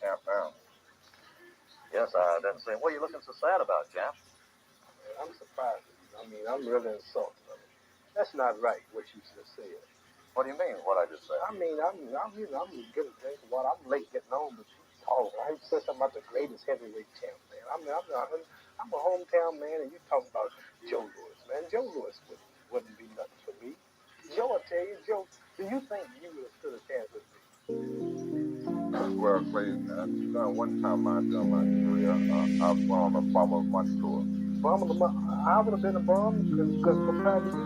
champ now. Yes, I didn't say. What are you looking so sad about, champ? I'm surprised. I mean, I'm really insulted. That's not right, what you just said. What do you mean, what I just said? I mean, I'm getting a drink of water. I'm late getting home, but you talk. I said something about the greatest heavyweight champ, man. I'm a hometown man, and you talking about Joe Louis, man. Joe Louis wouldn't be nothing for me. Joe, I tell you, Joe, do you think you would have stood a chance with me? Well, Clay, one time during my career, I bombed a bomber month tour. Bomb of the month. I would have been a bomb because compared to you.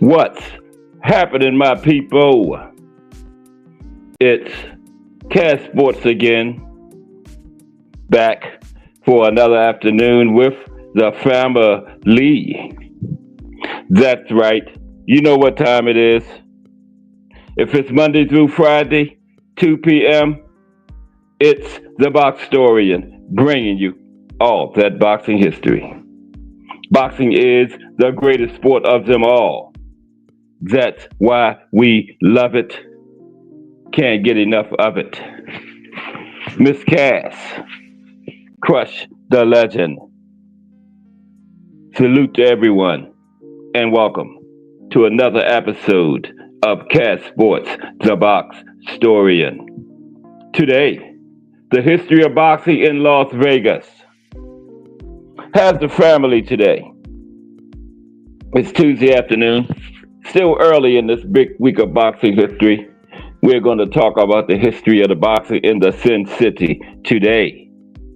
What's happening, my people? It's Cass Sports again, back for another afternoon with the family. That's right. You know what time it is. If it's Monday through Friday, 2 p.m., it's the Boxtorian bringing you all that boxing history. Boxing is the greatest sport of them all. That's why we love it. Can't get enough of it. Miss Cass, crush the legend. Salute to everyone and welcome to another episode of Cass Sports, the Boxtorian. Today, the history of boxing in Las Vegas. How's the family today? It's Tuesday afternoon. Still early in this big week of boxing history. We're going to talk about the history of the boxing in the Sin City today,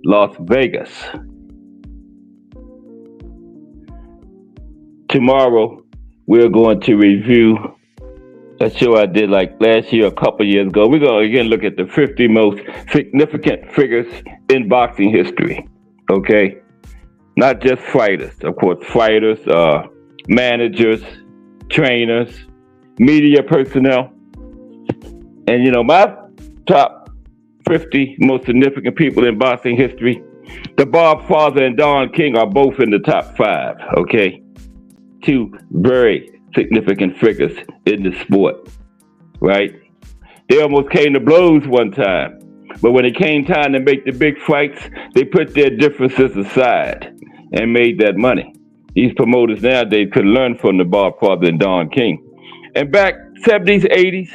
Las Vegas. Tomorrow, we're going to review a show I did like last year, a couple years ago. We're going to again look at the 50 most significant figures in boxing history. Okay? Not just fighters, of course, fighters, managers, trainers, media personnel. And my top 50 most significant people in boxing history, the Bob Father and Don King are both in the top 5, okay? Two very significant figures in the sport, right? They almost came to blows one time, but when it came time to make the big fights, they put their differences aside and made that money. These promoters nowadays could learn from the Bob Father and Don King. And back 70s, 80s,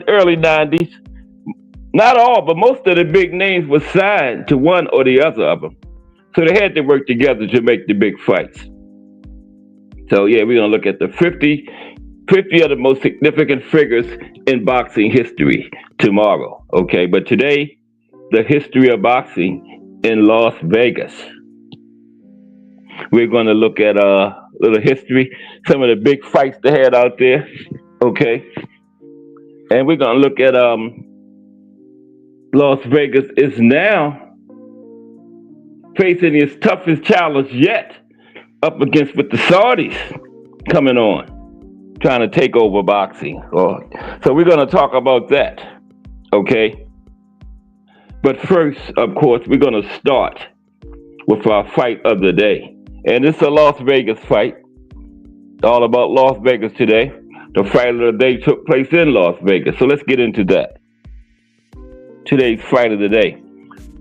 early 90s, not all, but most of the big names were signed to one or the other of them. So they had to work together to make the big fights. So yeah, we're going to look at the 50 of the most significant figures in boxing history tomorrow. Okay, but today, the history of boxing in Las Vegas. We're going to look at a little history, some of the big fights they had out there. Okay, and we're going to look at Las Vegas is now facing its toughest challenge yet, up against with the Saudis coming on, trying to take over boxing. So we're going to talk about that, okay? But first, of course, we're going to start with our fight of the day. And it's a Las Vegas fight, all about Las Vegas today. The fight of the day took place in Las Vegas, so let's get into that. Today's fight of the day.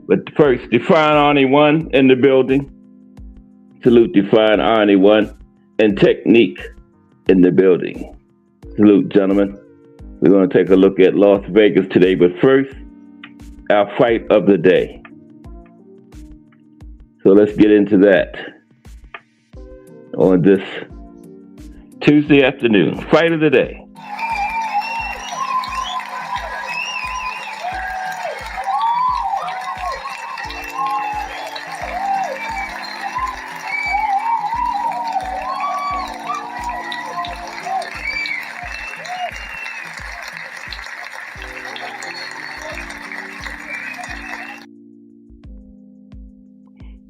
But first, Define Arnie 1 in the building. Salute Define Arnie 1 and Technique in the building. Salute, gentlemen. We're going to take a look at Las Vegas today, but first, our fight of the day. So let's get into that on this Tuesday afternoon. Fight of the day.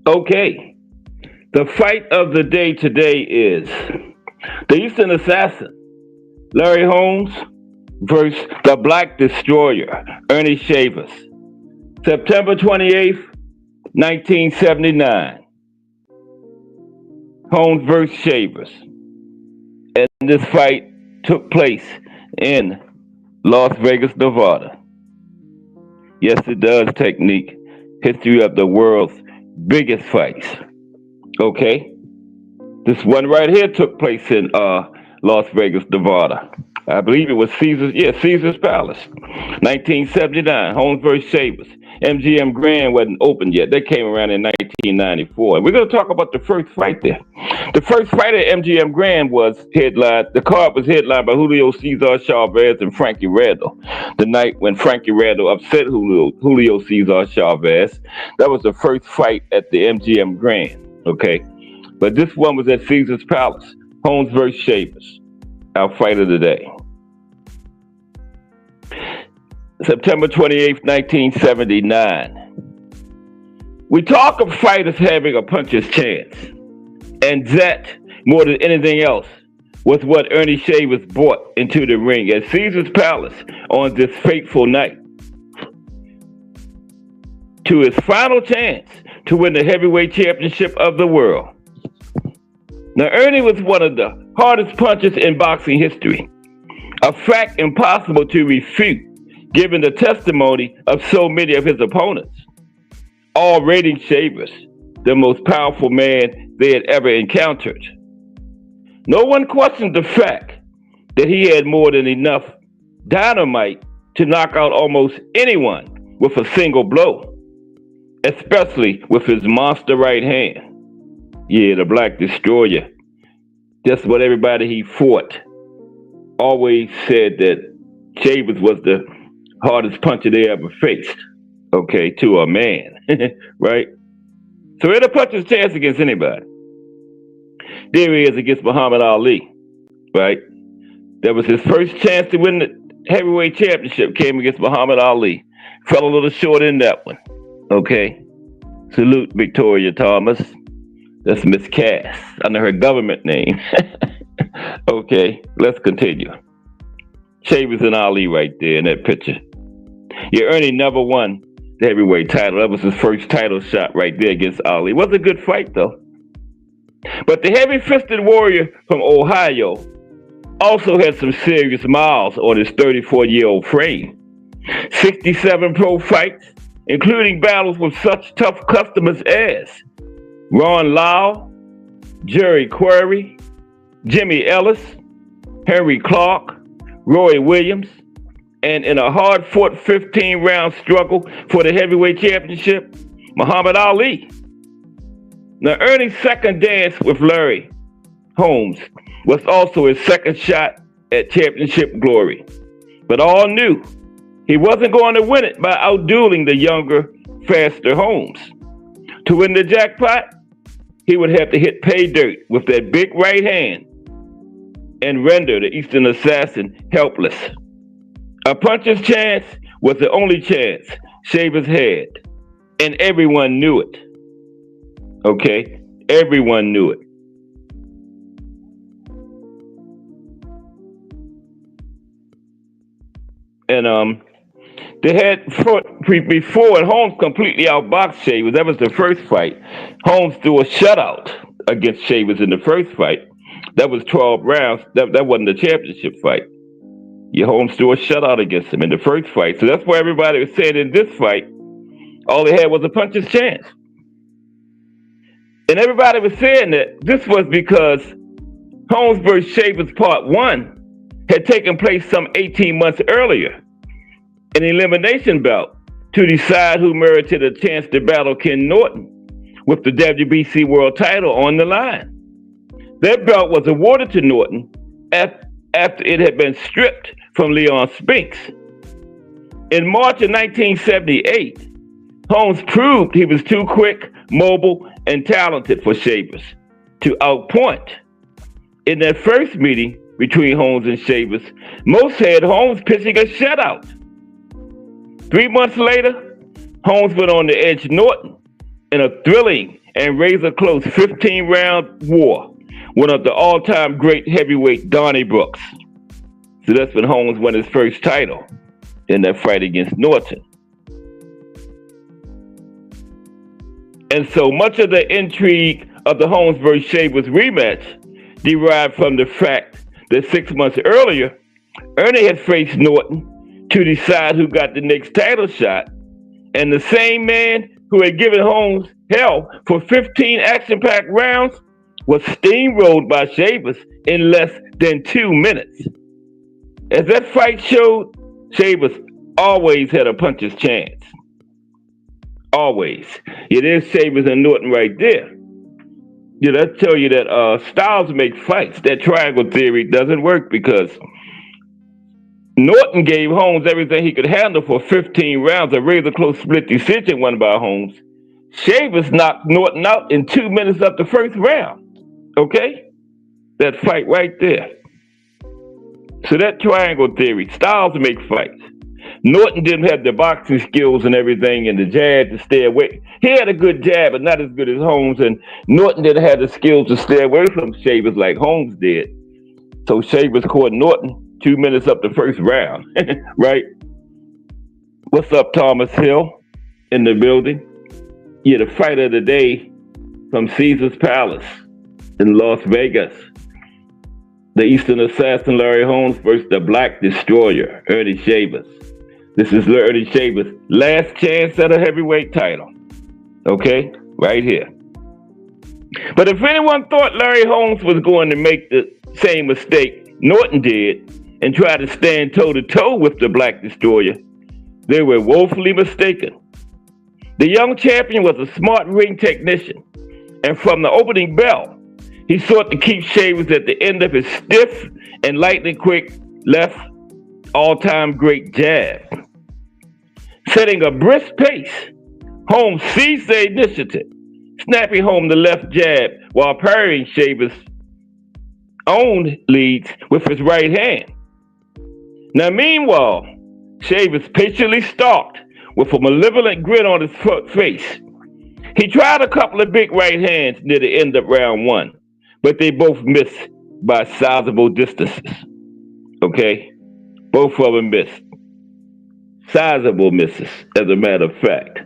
Okay, the fight of the day today is the Eastern Assassin, Larry Holmes, versus the Black Destroyer, Ernie Shavers. September 28th, 1979. Holmes versus Shavers. And this fight took place in Las Vegas, Nevada. Yes, it does, Technique. History of the world's biggest fights. Okay, this one right here took place in Las Vegas, Nevada. I believe it was Caesar's Palace, 1979. Holmes versus Shavers. MGM Grand wasn't open yet. They came around in 1994. And we're going to talk about the first fight there. The first fight at MGM Grand was headlined. The card was headlined by Julio Cesar Chavez and Frankie Randall. The night when Frankie Randall upset Julio Cesar Chavez. That was the first fight at the MGM Grand. Okay, but this one was at Caesar's Palace. Holmes versus Shavers. Our fight of the day. September 28th, 1979. We talk of fighters having a puncher's chance. And that, more than anything else, was what Ernie Shavers brought into the ring at Caesar's Palace on this fateful night. To his final chance to win the heavyweight championship of the world. Now, Ernie was one of the hardest punchers in boxing history. A fact impossible to refute, given the testimony of so many of his opponents, all rating Shavers the most powerful man they had ever encountered. No one questioned the fact that he had more than enough dynamite to knock out almost anyone with a single blow, especially with his monster right hand. Yeah, the Black Destroyer. Just what everybody he fought always said that Shavers was the hardest puncher they ever faced, okay, to a man, right? So he had a puncher's chance against anybody. There he is against Muhammad Ali, right? That was his first chance to win the heavyweight championship, came against Muhammad Ali. Fell a little short in that one, okay? Salute Victoria Thomas. That's Miss Cass under her government name. Okay, let's continue. Shavers and Ali right there in that picture. Yeah, Ernie never won the heavyweight title. That was his first title shot right there against Ali. It was a good fight though. But the heavy-fisted warrior from Ohio also had some serious miles on his 34-year-old frame. 67 pro fights, including battles with such tough customers as Ron Lyle, Jerry Quarry, Jimmy Ellis, Henry Clark, Roy Williams, and in a hard-fought 15-round struggle for the heavyweight championship, Muhammad Ali. Now, Ernie's second dance with Larry Holmes was also his second shot at championship glory. But all knew he wasn't going to win it by outdueling the younger, faster Holmes. To win the jackpot, he would have to hit pay dirt with that big right hand and render the Eastern assassin helpless. A puncher's chance was the only chance Shavers had, and everyone knew it. Okay? Everyone knew it. And they had before, and Holmes completely outboxed Shavers. That was the first fight. Holmes threw a shutout against Shavers in the first fight. That was 12 rounds. That wasn't the championship fight. Yeah, Holmes threw a shutout against him in the first fight. So that's why everybody was saying in this fight, all they had was a puncher's chance. And everybody was saying that this was because Holmes vs. Shavers Part 1 had taken place some 18 months earlier, an elimination bout to decide who merited a chance to battle Ken Norton with the WBC World title on the line. That belt was awarded to Norton after it had been stripped from Leon Spinks. In March of 1978, Holmes proved he was too quick, mobile, and talented for Shavers to outpoint. In that first meeting between Holmes and Shavers, most had Holmes pitching a shutout. 3 months later, Holmes went on to edge Norton in a thrilling and razor-close 15-round war, one of the all-time great heavyweight Donnie Brooks. So that's when Holmes won his first title in that fight against Norton. And so much of the intrigue of the Holmes vs. Shavers rematch derived from the fact that 6 months earlier, Ernie had faced Norton to decide who got the next title shot, and the same man who had given Holmes hell for 15 action-packed rounds was steamrolled by Shavers in less than 2 minutes. As that fight showed, Shavers always had a puncher's chance. Always. It is Shavers and Norton right there. Yeah, that tell you that styles make fights. That triangle theory doesn't work because Norton gave Holmes everything he could handle for 15 rounds, a razor-close split decision won by Holmes. Shavers knocked Norton out in 2 minutes of the first round. Okay? That fight right there. So that triangle theory, styles make fights. Norton didn't have the boxing skills and everything and the jab to stay away. He had a good jab, but not as good as Holmes, and Norton didn't have the skills to stay away from Shavers like Holmes did. So Shavers caught Norton 2 minutes up the first round, right? What's up, Thomas Hill in the building? Yeah, the fight of the day from Caesar's Palace in Las Vegas. The Eastern Assassin Larry Holmes versus the Black Destroyer, Ernie Shavers. This is Ernie Shavers' last chance at a heavyweight title. Okay? Right here. But if anyone thought Larry Holmes was going to make the same mistake Norton did and try to stand toe-to-toe with the Black Destroyer, they were woefully mistaken. The young champion was a smart ring technician, and from the opening bell, he sought to keep Shavers at the end of his stiff and lightning quick left all-time great jab. Setting a brisk pace, Holmes seized the initiative, snapping home the left jab while parrying Shavers' own leads with his right hand. Now, meanwhile, Shavers patiently stalked with a malevolent grin on his face. He tried a couple of big right hands near the end of round one, but they both missed by sizable distances. Okay? Both of them missed. Sizable misses, as a matter of fact.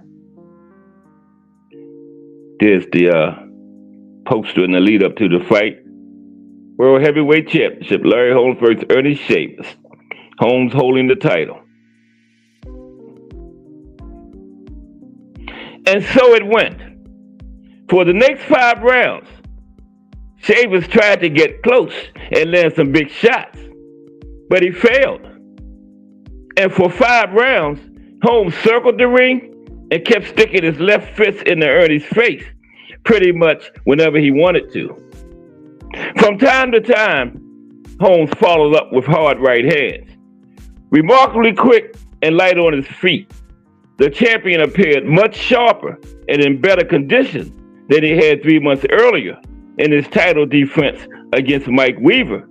There's the poster in the lead up to the fight. World Heavyweight Championship, Larry Holmes versus Ernie Shavers. Holmes holding the title. And so it went. For the next 5 rounds, Shavers tried to get close and land some big shots, but he failed. And for 5 rounds, Holmes circled the ring and kept sticking his left fist into Ernie's face pretty much whenever he wanted to. From time to time, Holmes followed up with hard right hands. Remarkably quick and light on his feet, the champion appeared much sharper and in better condition than he had 3 months earlier in his title defense against Mike Weaver,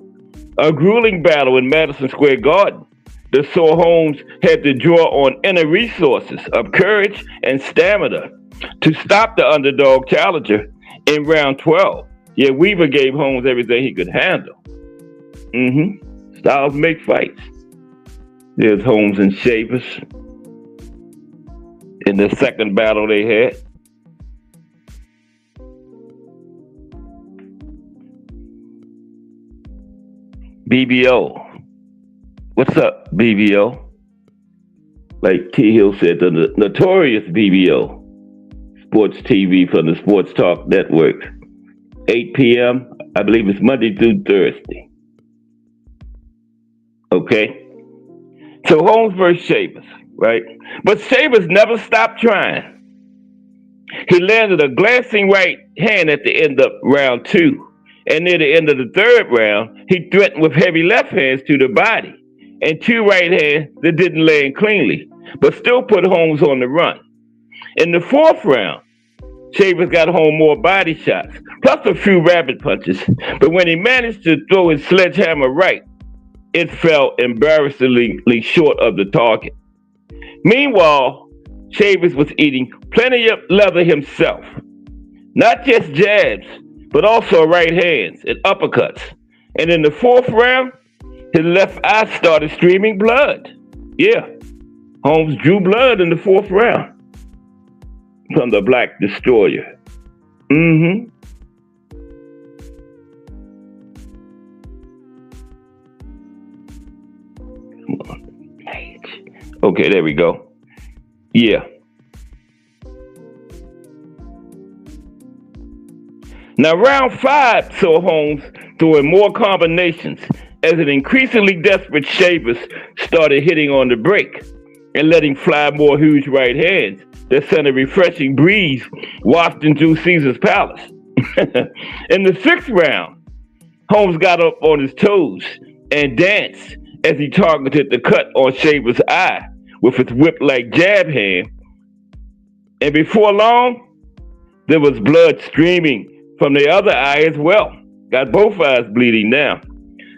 a grueling battle in Madison Square Garden that saw Holmes had to draw on inner resources of courage and stamina to stop the underdog challenger in round 12. Yet Weaver gave Holmes everything he could handle. Styles make fights. There's Holmes and Shavers in the second battle they had. BBO. What's up, BBO? Like T. Hill said, the notorious BBO. Sports TV from the Sports Talk Network. 8 p.m. I believe it's Monday through Thursday. Okay? So Holmes versus Shavers, right? But Shavers never stopped trying. He landed a glancing right hand at the end of round 2. And near the end of the 3rd round, he threatened with heavy left hands to the body and 2 right hands that didn't land cleanly, but still put Holmes on the run. In the 4th round, Shavers got home more body shots, plus a few rabbit punches, but when he managed to throw his sledgehammer right, it fell embarrassingly short of the target. Meanwhile, Shavers was eating plenty of leather himself. Not just jabs, but also right hands and uppercuts. And in the 4th round, his left eye started streaming blood. Yeah, Holmes drew blood in the 4th round from the Black Destroyer. Come on, page. Okay, there we go. Yeah. Now, round 5 saw Holmes throwing more combinations as an increasingly desperate Shavers started hitting on the break and letting fly more huge right hands that sent a refreshing breeze wafting through Caesar's Palace. In the 6th round, Holmes got up on his toes and danced as he targeted the cut on Shavers' eye with his whip-like jab hand. And before long, there was blood streaming from the other eye as well. Got both eyes bleeding now.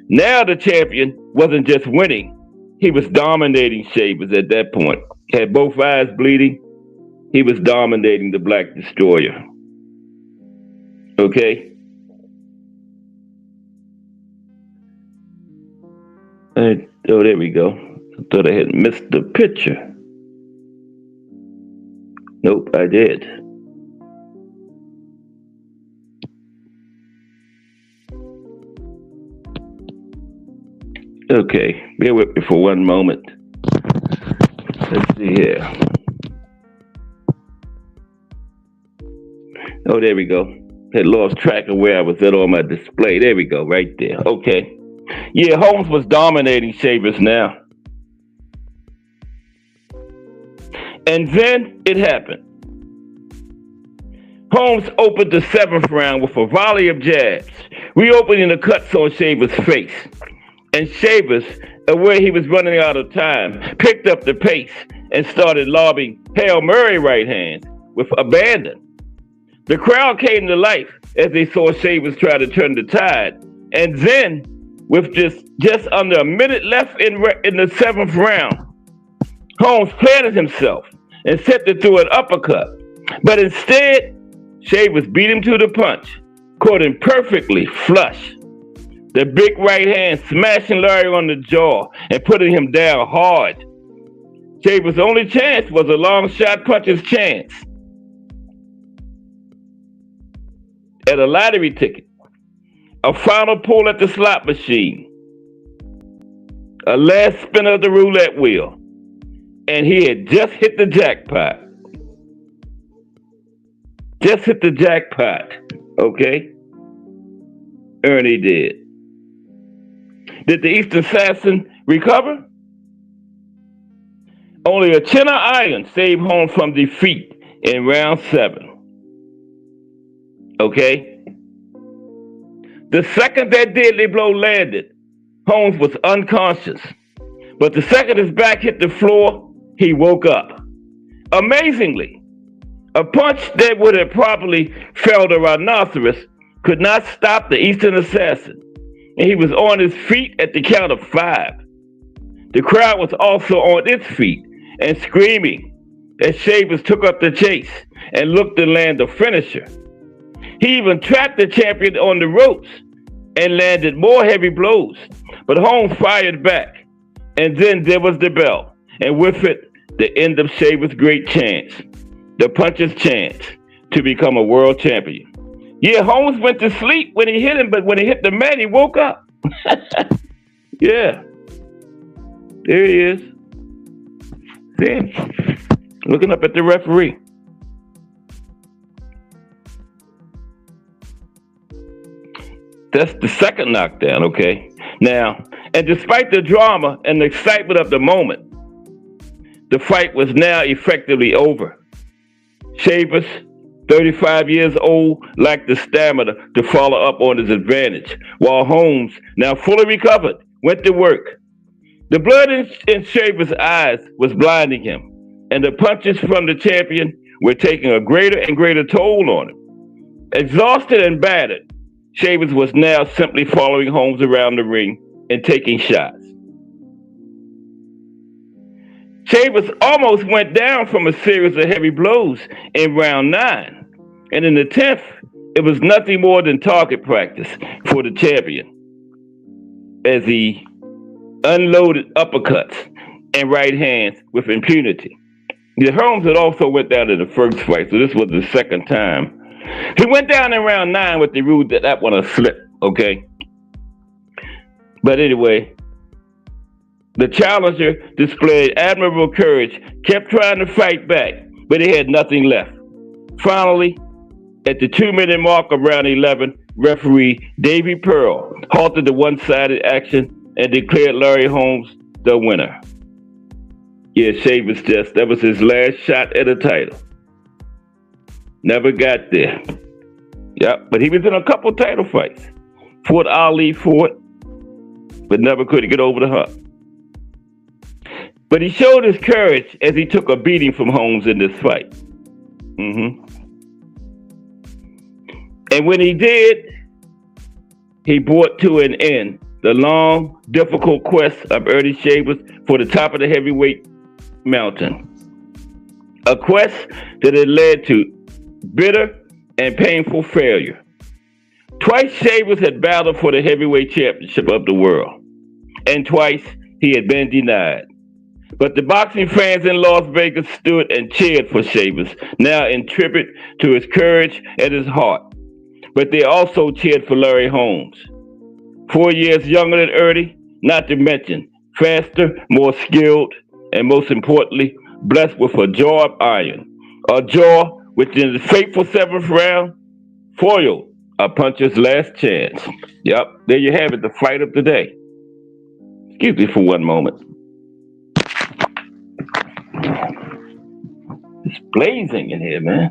Now the champion wasn't just winning, he was dominating Shavers at that point. Had both eyes bleeding, he was dominating the Black Destroyer. Okay? Oh, there we go. I thought I had missed the picture. Nope, I did. Okay, bear with me for one moment. Let's see here. Oh, there we go. Had lost track of where I was at on my display. There we go, right there. Okay. Yeah, Holmes was dominating Shavers now. And then it happened. Holmes opened the 7th round with a volley of jabs, reopening the cuts on Shavers' face. And Shavers, aware he was running out of time, picked up the pace and started lobbing Hail Mary right hands with abandon. The crowd came to life as they saw Shavers try to turn the tide. And then, with just under a minute left in the 7th round, Holmes planted himself and set to through an uppercut. But instead, Shavers beat him to the punch, caught him perfectly flush. The big right hand smashing Larry on the jaw and putting him down hard. Shavers' only chance was a long shot puncher's chance at a lottery ticket, a final pull at the slot machine, a last spin of the roulette wheel, and he had just hit the jackpot. Just hit the jackpot, okay? Ernie did. Did the Eastern Assassin recover? Only a chin of iron saved Holmes from defeat in round 7. Okay? The second that deadly blow landed, Holmes was unconscious. But the second his back hit the floor, he woke up. Amazingly, a punch that would have probably felled a rhinoceros could not stop the Eastern Assassin, and he was on his feet at the count of 5. The crowd was also on its feet and screaming as Shavers took up the chase and looked to land a finisher. He even trapped the champion on the ropes and landed more heavy blows, but Holmes fired back, and then there was the bell, and with it, the end of Shavers' great chance, the puncher's chance to become a world champion. Yeah, Holmes went to sleep when he hit him, but when he hit the mat, he woke up. Yeah. There he is. See him? Looking up at the referee. That's the second knockdown, okay? Now, and despite the drama and the excitement of the moment, the fight was now effectively over. Shavers, 35 years old, lacked the stamina to follow up on his advantage, while Holmes, now fully recovered, went to work. The blood in Shavers' eyes was blinding him, and the punches from the champion were taking a greater and greater toll on him. Exhausted and battered, Shavers was now simply following Holmes around the ring and taking shots. Shavers almost went down from a series of heavy blows in round 9, and in the 10th, it was nothing more than target practice for the champion as he unloaded uppercuts and right hands with impunity. The Holmes had also went down in the first fight, so this was the second time. He went down in round 9 with the rule that one a slip, okay? But anyway, the challenger displayed admirable courage, kept trying to fight back, but he had nothing left. Finally, at the 2-minute mark of round 11, referee Davy Pearl halted the one-sided action and declared Larry Holmes the winner. Yeah, Shavers that was his last shot at a title. Never got there. Yep, but he was in a couple title fights. Fought Ali for it, but never could get over the hump. But he showed his courage as he took a beating from Holmes in this fight. And when he did, he brought to an end the long, difficult quest of Ernie Shavers for the top of the heavyweight mountain. A quest that had led to bitter and painful failure. Twice Shavers had battled for the heavyweight championship of the world, and twice he had been denied. But the boxing fans in Las Vegas stood and cheered for Shavers, now in tribute to his courage and his heart. But they also cheered for Larry Holmes. 4 years younger than Ernie, not to mention faster, more skilled, and most importantly, blessed with a jaw of iron. A jaw which in the fateful 7th round foiled a puncher's last chance. Yep, there you have it, the fight of the day. Excuse me for one moment. It's blazing in here, man.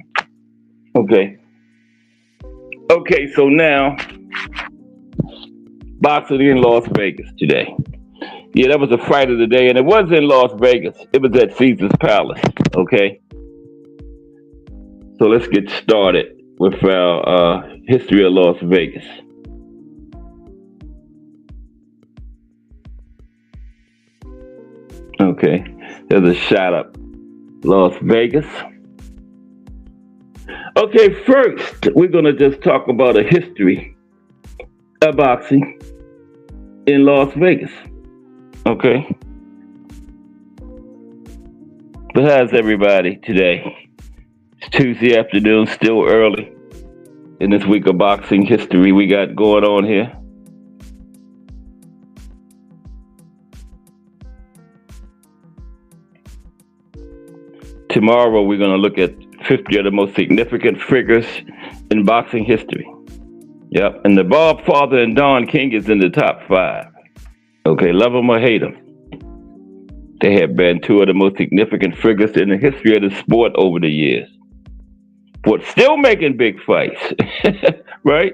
Okay, so now, boxing in Las Vegas today. Yeah, that was the fight of the day, and it was in Las Vegas. It was at Caesar's Palace, okay? So let's get started with our history of Las Vegas. Okay, there's a shot of Las Vegas. Okay, first, we're going to just talk about a history of boxing in Las Vegas. Okay? But how's everybody today? It's Tuesday afternoon, still early in this week of boxing history we got going on here. Tomorrow, we're going to look at 50 of the most significant figures in boxing history. Yep, and the Bob Father and Don King is in the top 5. Okay, love them or hate them. They have been 2 of the most significant figures in the history of the sport over the years. But still making big fights, right?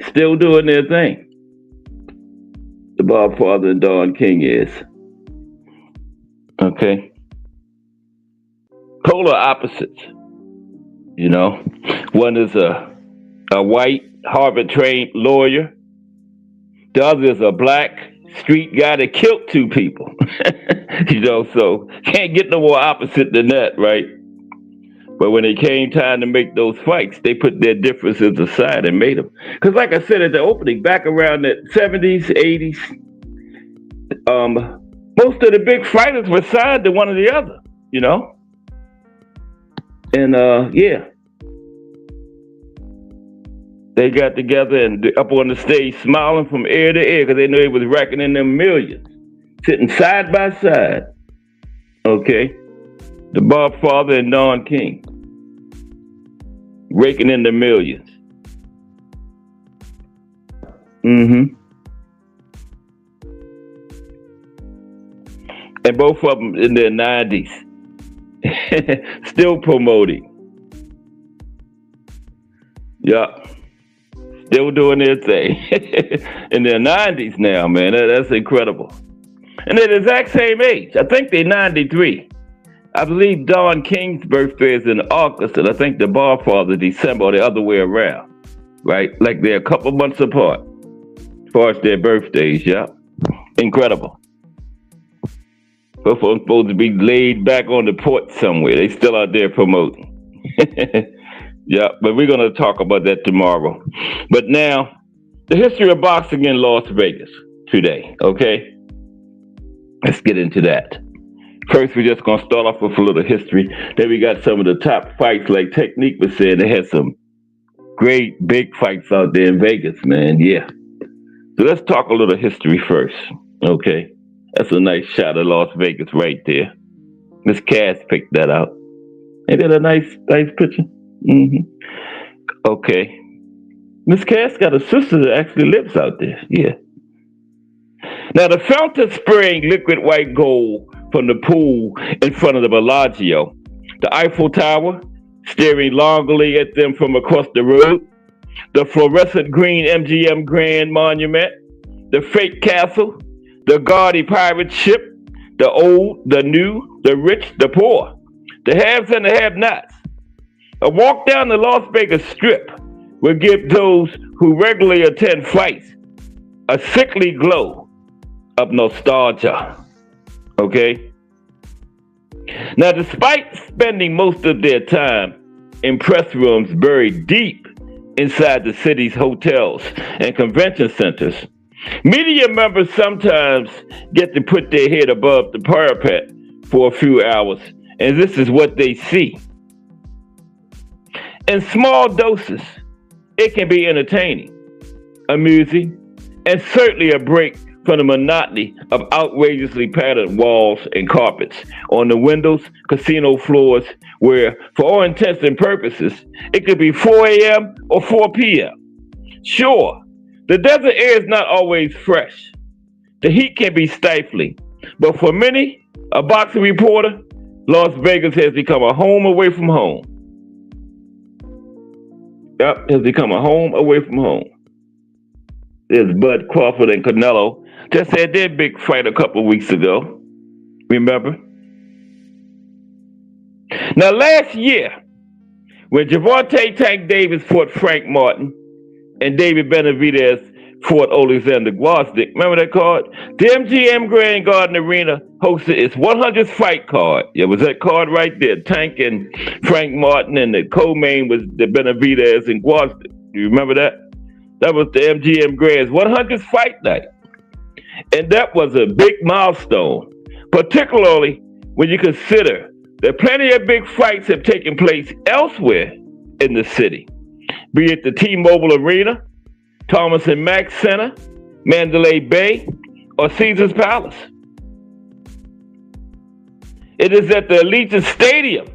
Still doing their thing. The Bob Father and Don King is. Okay. Polar opposites. You know, one is a white Harvard-trained lawyer. The other is a black street guy that killed 2 people. You know, so can't get no more opposite than that, right? But when it came time to make those fights, they put their differences aside and made them. Because like I said at the opening, back around the 70s, 80s, most of the big fighters were signed to one or the other, you know? And, yeah. They got together and up on the stage smiling from ear to ear because they knew they was racking in them millions, sitting side by side. Okay? The Bob Father and Don King, raking in the millions. And both of them in their 90s, still promoting. Yup, still doing their thing. In their 90s now, man, that's incredible. And they're the exact same age. I think they're 93. I believe Don King's birthday is in August, and I think the Bob Father December, or the other way around, right? Like they're a couple months apart as far as their birthdays, yeah. Incredible. Both of them supposed to be laid back on the porch somewhere. They still out there promoting. Yeah, but we're going to talk about that tomorrow. But now, the history of boxing in Las Vegas today, okay? Let's get into that. First, we're just going to start off with a little history. Then we got some of the top fights, like Technique was saying. They had some great big fights out there in Vegas, man. Yeah. So let's talk a little history first, okay? That's a nice shot of Las Vegas right there. Miss Cass picked that out. Ain't that a nice picture? Okay. Miss Cass got a sister that actually lives out there. Yeah. Now, the fountain spraying liquid white gold from the pool in front of the Bellagio, the Eiffel Tower staring longingly at them from across the road, the fluorescent green MGM Grand Monument, the fake castle, the gaudy pirate ship, the old, the new, the rich, the poor, the haves and the have-nots. A walk down the Las Vegas Strip will give those who regularly attend fights a sickly glow of nostalgia. Okay? Now, despite spending most of their time in press rooms buried deep inside the city's hotels and convention centers, media members sometimes get to put their head above the parapet for a few hours, and this is what they see. In small doses, it can be entertaining, amusing, and certainly a break from the monotony of outrageously patterned walls and carpets on the windows, casino floors, where, for all intents and purposes, it could be 4 a.m. or 4 p.m. Sure, the desert air is not always fresh. The heat can be stifling, but for many, a boxing reporter, Las Vegas has become a home away from home. Yep, has become a home away from home. There's Bud Crawford and Canelo just had their big fight a couple weeks ago. Remember? Now, last year, when Gervonta Tank Davis fought Frank Martin and David Benavidez Fort Alexander Gwozdik. Remember that card? The MGM Grand Garden Arena hosted its 100th fight card. It was that card right there. Tank and Frank Martin, and the co-main was the Benavidez and Gwozdik. You remember that? That was the MGM Grand's 100th fight night. And that was a big milestone, particularly when you consider that plenty of big fights have taken place elsewhere in the city, be it the T-Mobile Arena, Thomas and Mack Center, Mandalay Bay, or Caesars Palace. It is at the Allegiant Stadium.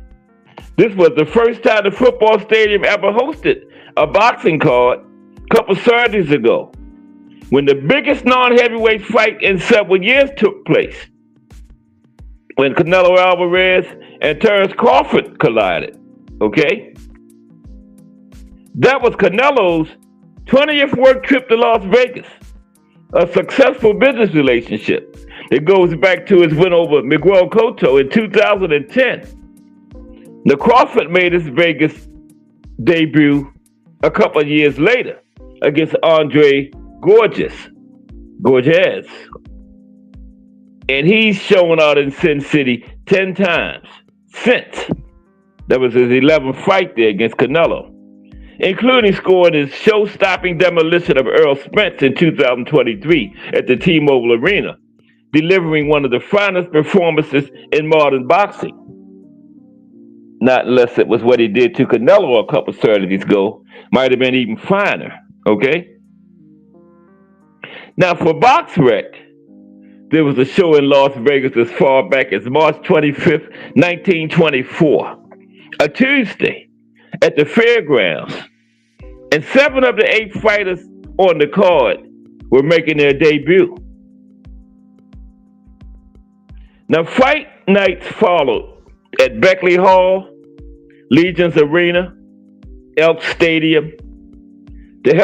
This was the first time the football stadium ever hosted a boxing card a couple Saturdays ago, when the biggest non-heavyweight fight in several years took place, when Canelo Alvarez and Terence Crawford collided, okay? That was Canelo's 20th work trip to Las Vegas, a successful business relationship that goes back to his win over Miguel Cotto in 2010. Now, Crawford made his Vegas debut a couple of years later against Andre Gorges. And he's shown out in Sin City 10 times since. That was his 11th fight there against Canelo, including scoring his show-stopping demolition of Earl Spence in 2023 at the T-Mobile Arena, delivering one of the finest performances in modern boxing. Not unless it was what he did to Canelo a couple Saturdays ago. Might have been even finer, okay? Now, for BoxRec, there was a show in Las Vegas as far back as March 25th, 1924, a Tuesday, at the fairgrounds. And 7 of the 8 fighters on the card were making their debut. Now, fight nights followed at Beckley Hall, Legends Arena, Elk Stadium, the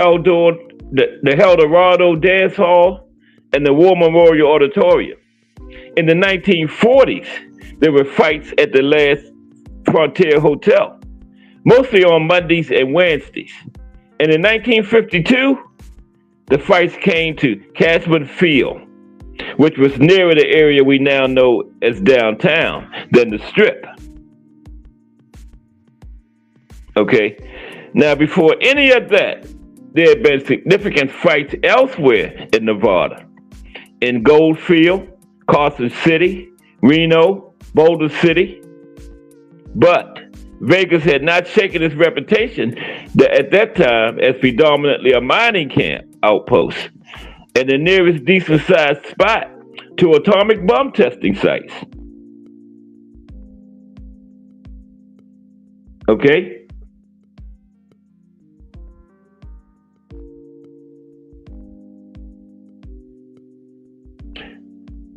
Eldorado Dance Hall, and the War Memorial Auditorium. In the 1940s, there were fights at the Last Frontier Hotel, mostly on Mondays and Wednesdays. And in 1952, the fights came to Cashman Field, which was nearer the area we now know as downtown than the Strip. Okay, now before any of that, there had been significant fights elsewhere in Nevada, in Goldfield, Carson City, Reno, Boulder City. But Vegas had not shaken its reputation at that time as predominantly a mining camp outpost and the nearest decent-sized spot to atomic bomb testing sites. Okay?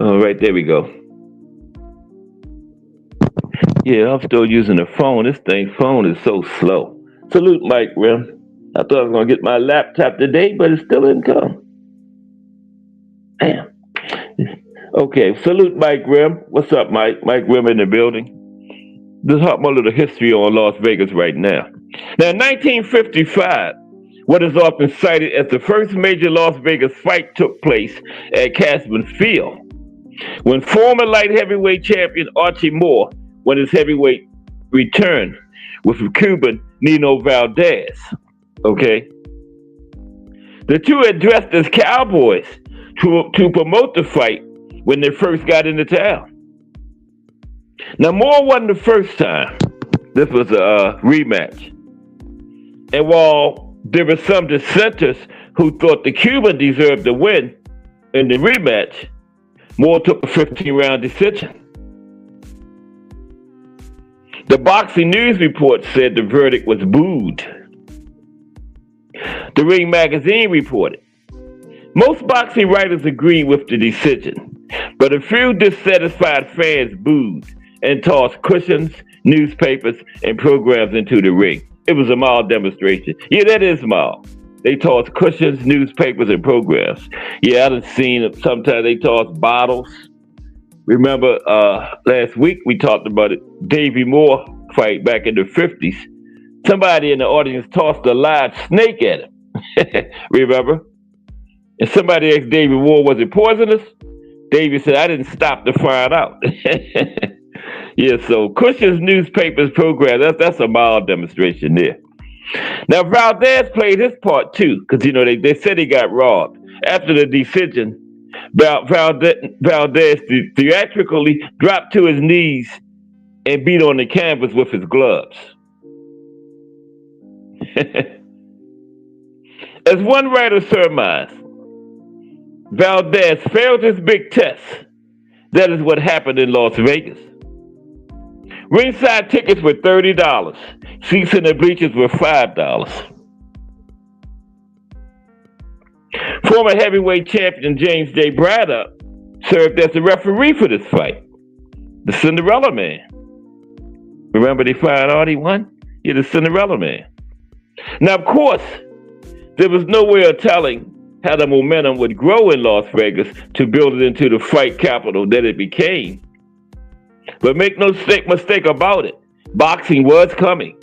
All right, there we go. Yeah, I'm still using the phone. This phone is so slow. Salute, Mike Rim. I thought I was going to get my laptop today, but it still didn't come. Damn. Okay, salute, Mike Rim. What's up, Mike? Mike Rim in the building. Let's talk more little history on Las Vegas right now. Now, in 1955, what is often cited as the first major Las Vegas fight took place at Cashman Field, when former light heavyweight champion Archie Moore won his heavyweight return with Cuban Nino Valdez. Okay? The two had dressed as cowboys to promote the fight when they first got into town. Now, Moore won the first time. This was a rematch. And while there were some dissenters who thought the Cuban deserved to win in the rematch, Moore took a 15-round decision. The Boxing News report said the verdict was booed. The Ring magazine reported, most boxing writers agreed with the decision, but a few dissatisfied fans booed and tossed cushions, newspapers, and programs into the ring. It was a mild demonstration. Yeah, that is mild. They toss cushions, newspapers, and programs. Yeah, I done seen it. Sometimes they toss bottles. Remember last week we talked about it, Davey Moore fight back in the 50s. Somebody in the audience tossed a live snake at him. Remember? And somebody asked David Ward, was it poisonous? David said, I didn't stop to find out. Yeah, so Cushing's newspaper's program, that's a mild demonstration there. Now, Valdez played his part too, because, they said he got robbed. After the decision, Valdez theatrically dropped to his knees and beat on the canvas with his gloves. As one writer surmised, Valdez failed his big test. That is what happened in Las Vegas. Ringside tickets were $30. Seats in the bleachers were $5. Former heavyweight champion James J. Braddock served as the referee for this fight. The Cinderella Man. Remember they fired out he won? Yeah, the Cinderella Man. Now, of course, there was no way of telling how the momentum would grow in Las Vegas to build it into the fight capital that it became. But make no mistake about it, boxing was coming.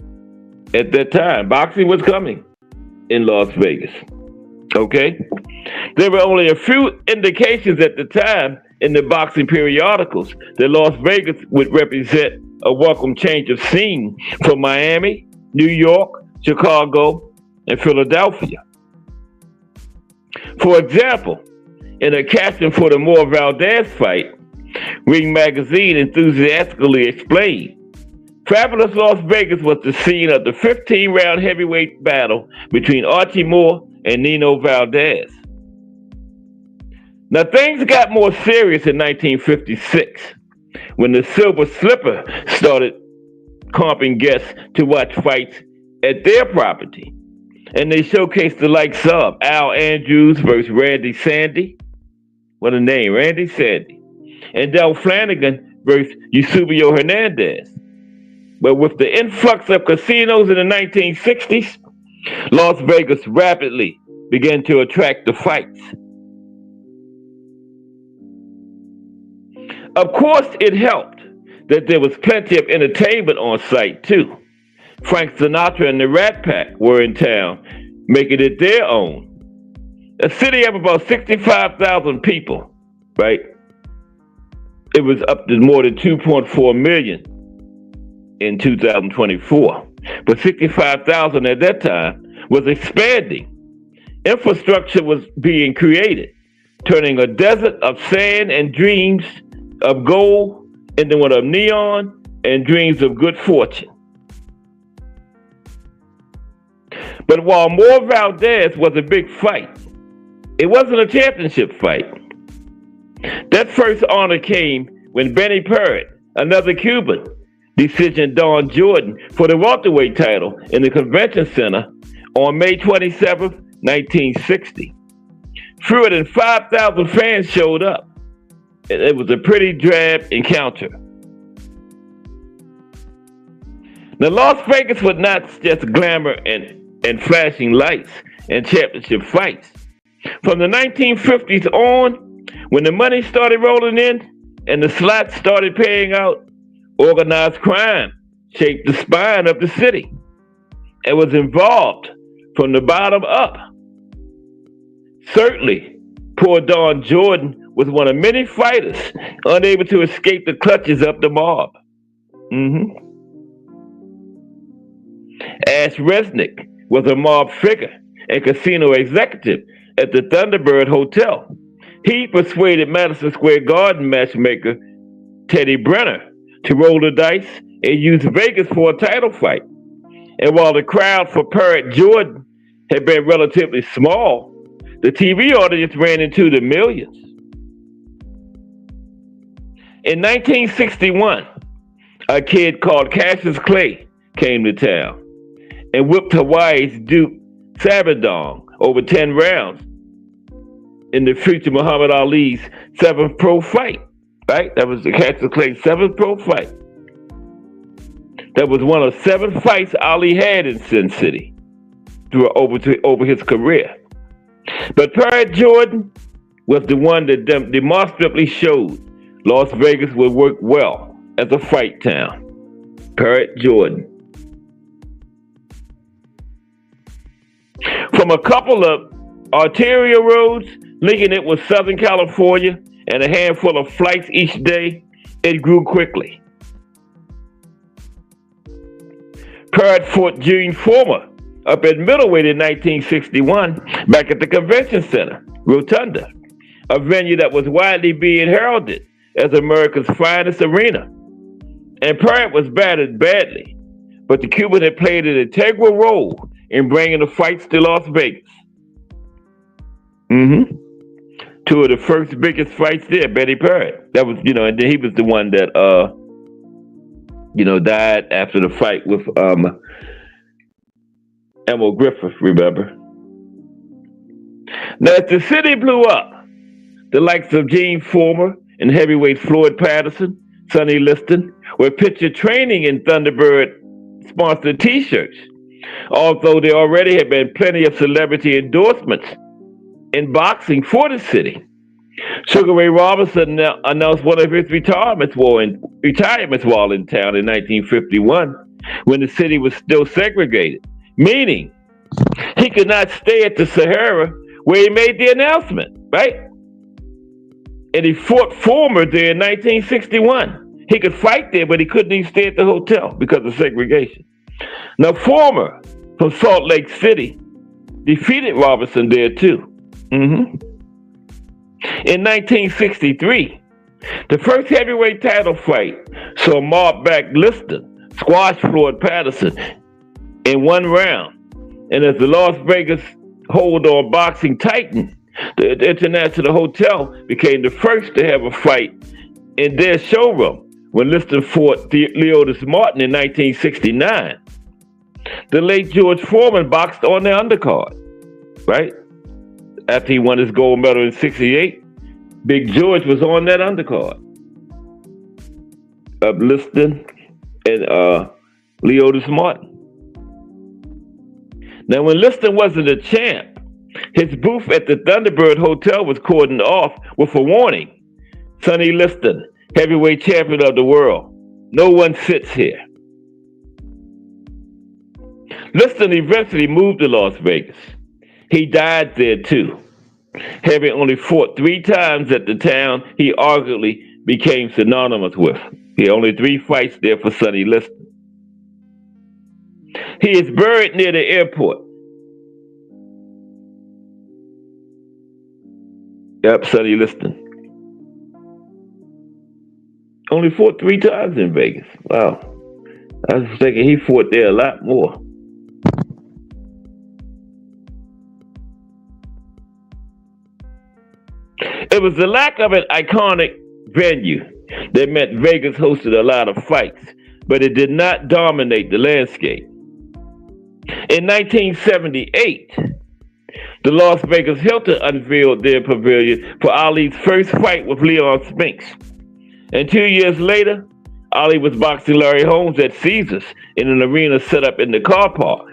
At that time, boxing was coming in Las Vegas. Okay? There were only a few indications at the time in the boxing periodicals that Las Vegas would represent a welcome change of scene from Miami, New York, Chicago, and Philadelphia. For example, in a caption for the Moore Valdez fight, Ring Magazine enthusiastically explained, Fabulous Las Vegas was the scene of the 15-round heavyweight battle between Archie Moore and Nino Valdez. Now, things got more serious in 1956 when the Silver Slipper started comping guests to watch fights at their property. And they showcased the likes of Al Andrews versus Randy Sandy. What a name, Randy Sandy. And Del Flanagan versus Eusebio Hernandez. But with the influx of casinos in the 1960s, Las Vegas rapidly began to attract the fights. Of course, it helped that there was plenty of entertainment on site too. Frank Sinatra and the Rat Pack were in town, making it their own. A city of about 65,000 people, right? It was up to more than 2.4 million in 2024. But 65,000 at that time was expanding. Infrastructure was being created, turning a desert of sand and dreams of gold into one of neon and dreams of good fortune. But while Moore Valdez was a big fight, it wasn't a championship fight. That first honor came when Benny Parrott, another Cuban, decisioned Don Jordan for the welterweight title in the convention center on May 27, 1960. Fewer than 5,000 fans showed up. It was a pretty drab encounter. Now, Las Vegas was not just glamour and flashing lights and championship fights. From the 1950s on, when the money started rolling in and the slots started paying out, organized crime shaped the spine of the city and was involved from the bottom up. Certainly, poor Don Jordan was one of many fighters unable to escape the clutches of the mob. Ash Resnick was a mob figure and casino executive at the Thunderbird Hotel. He persuaded Madison Square Garden matchmaker Teddy Brenner to roll the dice and use Vegas for a title fight. And while the crowd for Parrott Jordan had been relatively small, the TV audience ran into the millions. In 1961, a kid called Cassius Clay came to town and whipped Hawaii's Duke Sabadong over 10 rounds in the future Muhammad Ali's 7th pro fight, right? That was the Cassius Clay's 7th pro fight. That was one of 7 fights Ali had in Sin City over his career. But Parrott Jordan was the one that demonstrably showed Las Vegas would work well as a fight town. Parrott Jordan. From a couple of arterial roads Linking it with Southern California and a handful of flights each day, it grew quickly. Parrott fought Gene Former up at middleweight in 1961 back at the Convention Center, Rotunda, a venue that was widely being heralded as America's finest arena. And Parrott was battered badly, but the Cuban had played an integral role in bringing the fights to Las Vegas. Two of the first biggest fights there, Betty Parrott. That was, and then he was the one that, died after the fight with Emil Griffith, remember? Now, as the city blew up, the likes of Gene Former and heavyweight Floyd Patterson, Sonny Liston, were pictured training in Thunderbird-sponsored T-shirts, although there already had been plenty of celebrity endorsements in boxing for the city. Sugar Ray Robinson announced one of his retirements while in town in 1951, when the city was still segregated, meaning he could not stay at the Sahara where he made the announcement, right? And he fought Former there in 1961. He could fight there, but he couldn't even stay at the hotel because of segregation. Now, Former from Salt Lake City defeated Robinson there too. In 1963, the first heavyweight title fight saw Mark Liston squash Floyd Patterson in one round. And as the Las Vegas hold-on boxing titan, the International Hotel became the first to have a fight in their showroom when Liston fought Leotis Martin in 1969. The late George Foreman boxed on the undercard, right? After he won his gold medal in 68, Big George was on that undercard of Liston and Leotis Martin. Now, when Liston wasn't a champ, his booth at the Thunderbird Hotel was cordoned off with a warning: Sonny Liston, heavyweight champion of the world. No one sits here. Liston eventually moved to Las Vegas. He died there too, having only fought 3 times at the town he arguably became synonymous with. He had only 3 fights there for Sonny Liston. He is buried near the airport. Yep, Sonny Liston. Only fought 3 times in Vegas. Wow. I was thinking he fought there a lot more. It was the lack of an iconic venue that meant Vegas hosted a lot of fights, but it did not dominate the landscape. In 1978, the Las Vegas Hilton unveiled their pavilion for Ali's first fight with Leon Spinks. And 2 years later, Ali was boxing Larry Holmes at Caesars in an arena set up in the car park.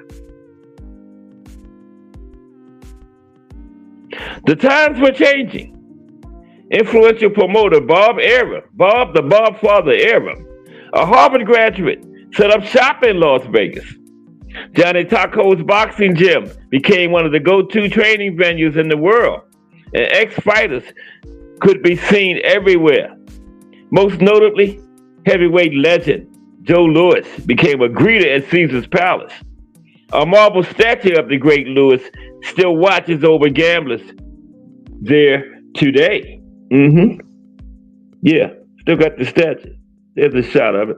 The times were changing. Influential promoter Bob the Bobfather Arum, a Harvard graduate, set up shop in Las Vegas. Johnny Taco's boxing gym became one of the go-to training venues in the world, and ex-fighters could be seen everywhere. Most notably, heavyweight legend Joe Louis became a greeter at Caesar's Palace. A marble statue of the great Louis still watches over gamblers there today. Yeah, still got the statue. There's a shot of it.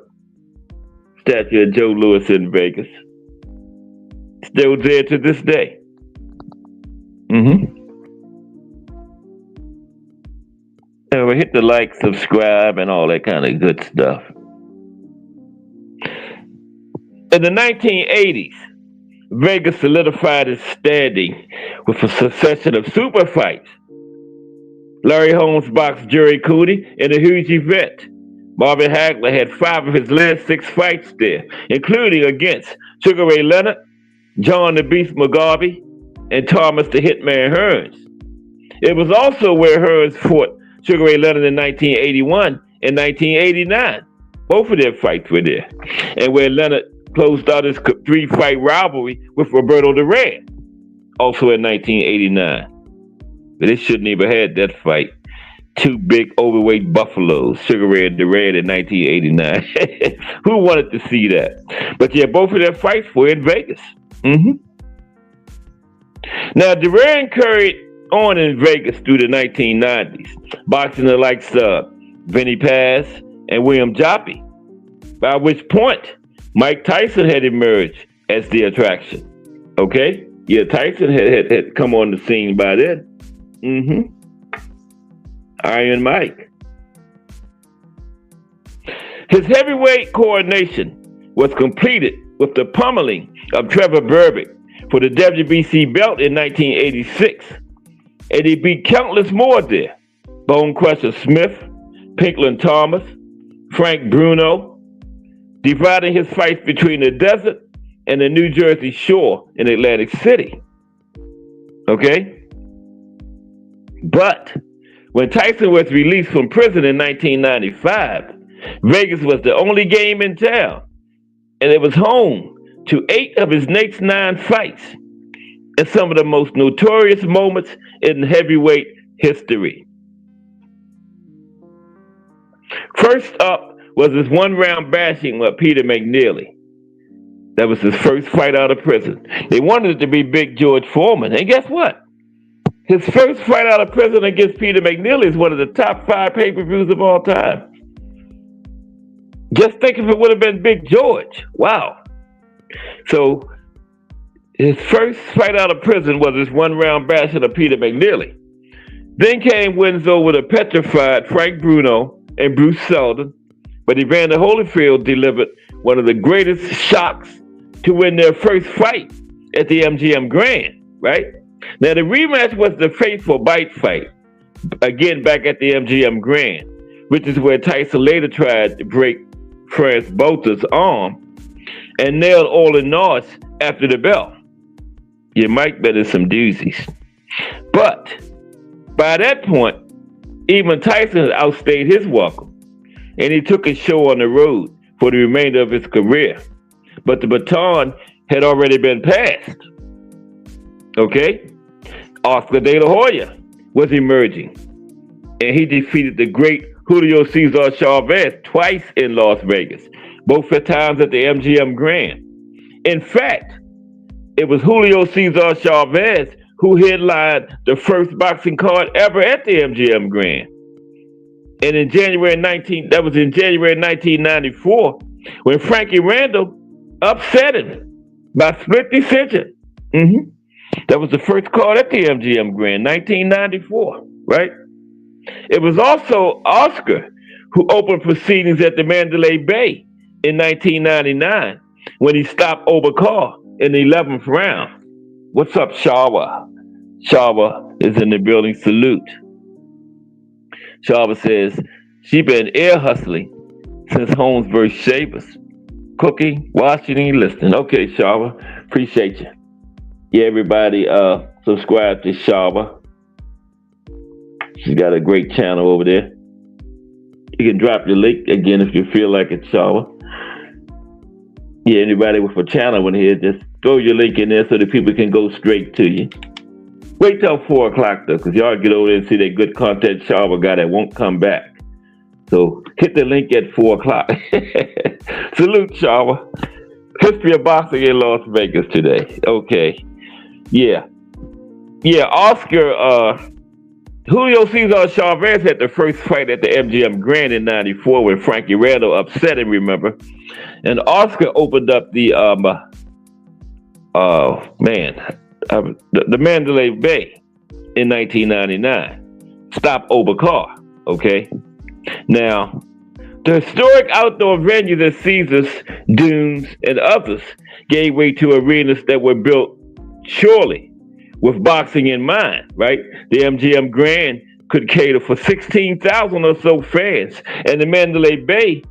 Statue of Joe Louis in Vegas. Still there to this day. And we hit the like, subscribe, and all that kind of good stuff. In the 1980s, Vegas solidified its standing with a succession of super fights. Larry Holmes boxed Jerry Cooney in a huge event. Bobby Hagler had 5 of his last 6 fights there, including against Sugar Ray Leonard, John the Beast Mugabe, and Thomas the Hitman Hearns. It was also where Hearns fought Sugar Ray Leonard in 1981 and 1989. Both of their fights were there. And where Leonard closed out his 3-fight rivalry with Roberto Duran, also in 1989. But they shouldn't even had that fight. Two big overweight buffaloes, Sugar Ray and the Red in 1989. Who wanted to see that? But yeah, both of their fights were in Vegas. hmm Now, Duran carried on in Vegas through the 1990s, boxing the likes of Vinny Paz and William Joppy, by which point Mike Tyson had emerged as the attraction. Okay? Yeah, Tyson had come on the scene by then. Iron Mike. His heavyweight coronation was completed with the pummeling of Trevor Berbick for the WBC belt in 1986, and he beat countless more there. Bone Crusher Smith, Pinklon Thomas, Frank Bruno, dividing his fights between the desert and the New Jersey shore in Atlantic City. Okay? But when Tyson was released from prison in 1995, Vegas was the only game in town, and it was home to 8 of his next 9 fights and some of the most notorious moments in heavyweight history. First up was his one-round bashing with Peter McNeely. That was his first fight out of prison. They wanted it to be Big George Foreman, and guess what? His first fight out of prison against Peter McNeely is one of the top 5 pay-per-views of all time. Just think if it would have been Big George. Wow. So his first fight out of prison was his one-round bashing of Peter McNeely. Then came wins over the petrified Frank Bruno and Bruce Seldon, but Evander Holyfield delivered one of the greatest shocks to win their first fight at the MGM Grand, right? Now, the rematch was the fateful bite fight, again back at the MGM Grand, which is where Tyson later tried to break France Botha's arm and nailed Olin North after the bell. You might bet it's some doozies. But by that point, even Tyson had outstayed his welcome, and he took his show on the road for the remainder of his career. But the baton had already been passed. Okay? Oscar De La Hoya was emerging, and he defeated the great Julio Cesar Chavez twice in Las Vegas, both at times at the MGM Grand. In fact, it was Julio Cesar Chavez who headlined the first boxing card ever at the MGM Grand. And in January 1994, when Frankie Randall upset him by split decision. That was the first card at the MGM Grand, 1994, right? It was also Oscar who opened proceedings at the Mandalay Bay in 1999 when he stopped Obakar in the 11th round. What's up, Shawa? Shawa is in the building. Salute. Shawa says, she been ear hustling since Holmes versus Shavers. Cooking, watching, and listening. Okay, Shawa. Appreciate you. Yeah, everybody subscribe to Shawa. She's got a great channel over there. You can drop your link again if you feel like it, Shawa. Yeah, anybody with a channel in here, just throw your link in there so that people can go straight to you. Wait till 4 o'clock though, because y'all get over there and see that good content Shawa got that won't come back. So hit the link at 4 o'clock. Salute, Shawa. History of boxing in Las Vegas today. Okay. Yeah, Oscar, Julio Cesar Chavez had the first fight at the MGM Grand in 94 when Frankie Randall upset him, remember? And Oscar opened up the Mandalay Bay in 1999. Stop Obakar, okay? Now, the historic outdoor venues at Caesars, Dunes, and others gave way to arenas that were built surely with boxing in mind, right? The MGM Grand could cater for 16,000 or so fans, and the Mandalay Bay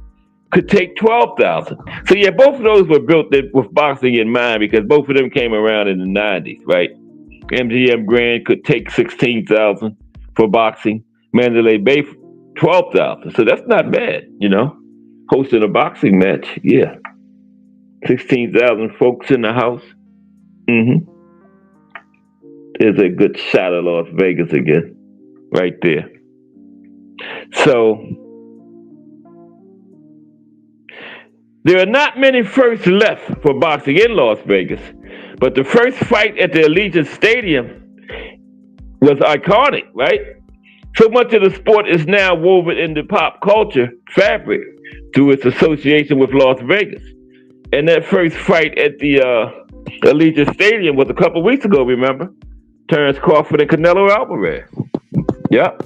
could take 12,000. So yeah, both of those were built with boxing in mind because both of them came around in the 90s, right? MGM Grand could take 16,000 for boxing, Mandalay Bay 12,000. So that's not bad, you know, hosting a boxing match. Yeah, 16,000 folks in the house. There's a good shot of Las Vegas again, right there. So there are not many firsts left for boxing in Las Vegas, but the first fight at the Allegiant Stadium was iconic, right? So much of the sport is now woven into pop culture fabric through its association with Las Vegas. And that first fight at the Allegiant Stadium was a couple weeks ago, remember? Terrence Crawford and Canelo Alvarez. Yep.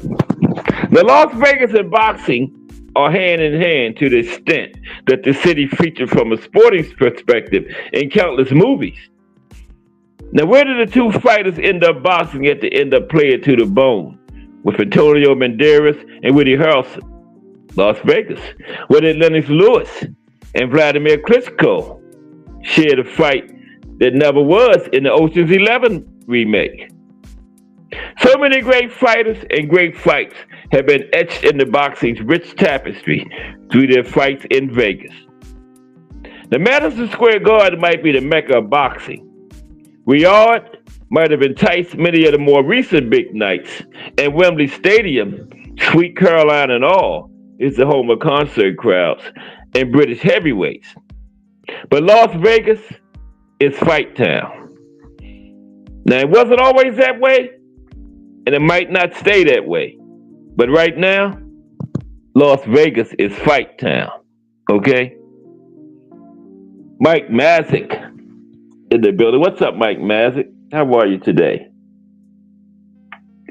Now, Las Vegas and boxing are hand in hand to the extent that the city featured from a sporting perspective in countless movies. Now, where did the two fighters end up boxing at the end up playing to the bone? With Antonio Banderas and Woody Harrelson? Las Vegas. Where did Lennox Lewis and Vladimir Klitschko share a fight that never was in the Ocean's 11 remake? So many great fighters and great fights have been etched into boxing's rich tapestry through their fights in Vegas. The Madison Square Garden might be the mecca of boxing. Riyadh might have enticed many of the more recent big nights, and Wembley Stadium, Sweet Caroline and all, is the home of concert crowds and British heavyweights. But Las Vegas is fight town. Now, it wasn't always that way, and it might not stay that way. But right now, Las Vegas is fight town. Okay? Mike Mazik in the building. What's up, Mike Mazik? How are you today?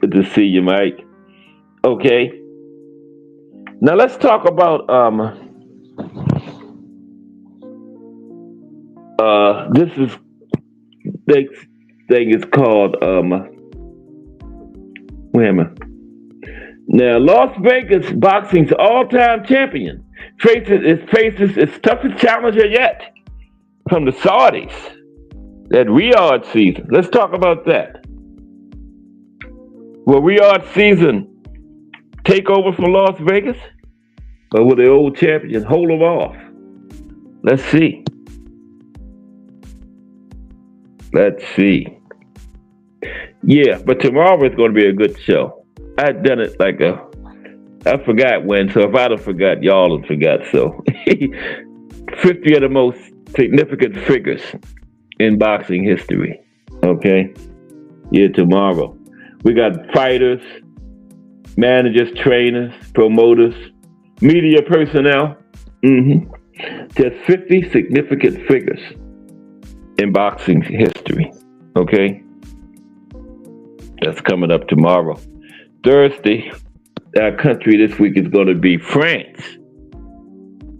Good to see you, Mike. Okay. Now let's talk about this thing is called wait a minute. Now Las Vegas boxing's all-time champion faces its toughest challenger yet from the Saudis. That Riyadh season. Let's talk about that. Will Riyadh season take over from Las Vegas? Or will the old champion hold them off? Let's see. Let's see. Yeah, but tomorrow is going to be a good show. I've done it I forgot when, so if I'd have forgot, y'all have forgot. So 50 of the most significant figures in boxing history. Okay? Yeah, tomorrow. We got fighters, managers, trainers, promoters, media personnel. There's 50 significant figures in boxing history. Okay? That's coming up tomorrow. Thursday, our country this week is going to be France.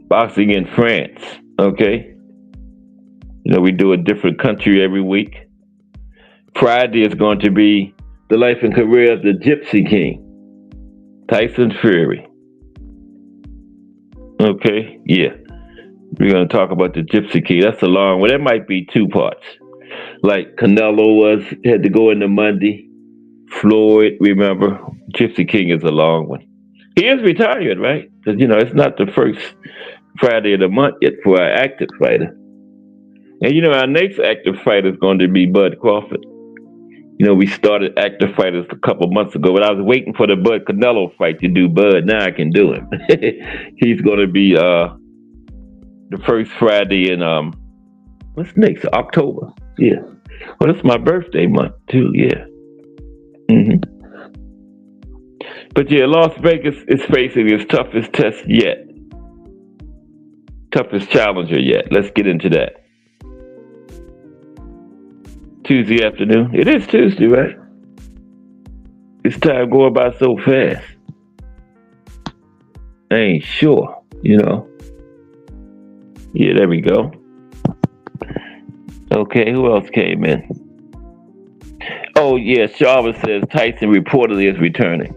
Boxing in France. Okay? You know, we do a different country every week. Friday is going to be the life and career of the Gypsy King, Tyson Fury. Okay, yeah. We're going to talk about the Gypsy King. That's a long one. That might be two parts. Like Canelo had to go into Monday. Floyd, remember? Gypsy King is a long one. He is retired, right? Because, it's not the first Friday of the month yet for our active fighter. And our next active fighter is going to be Bud Crawford. We started active fighters a couple months ago, but I was waiting for the Bud Canelo fight to do Bud. Now I can do him. He's going to be the first Friday in what's next? October. Yeah. Well, it's my birthday month too. Yeah. But yeah, Las Vegas is facing its toughest test yet. Toughest challenger yet. Let's get into that. Tuesday afternoon. It is Tuesday, right? This time going by so fast. I ain't sure, Yeah, there we go. Okay, who else came in? Oh, yeah, Sharma says Tyson reportedly is returning.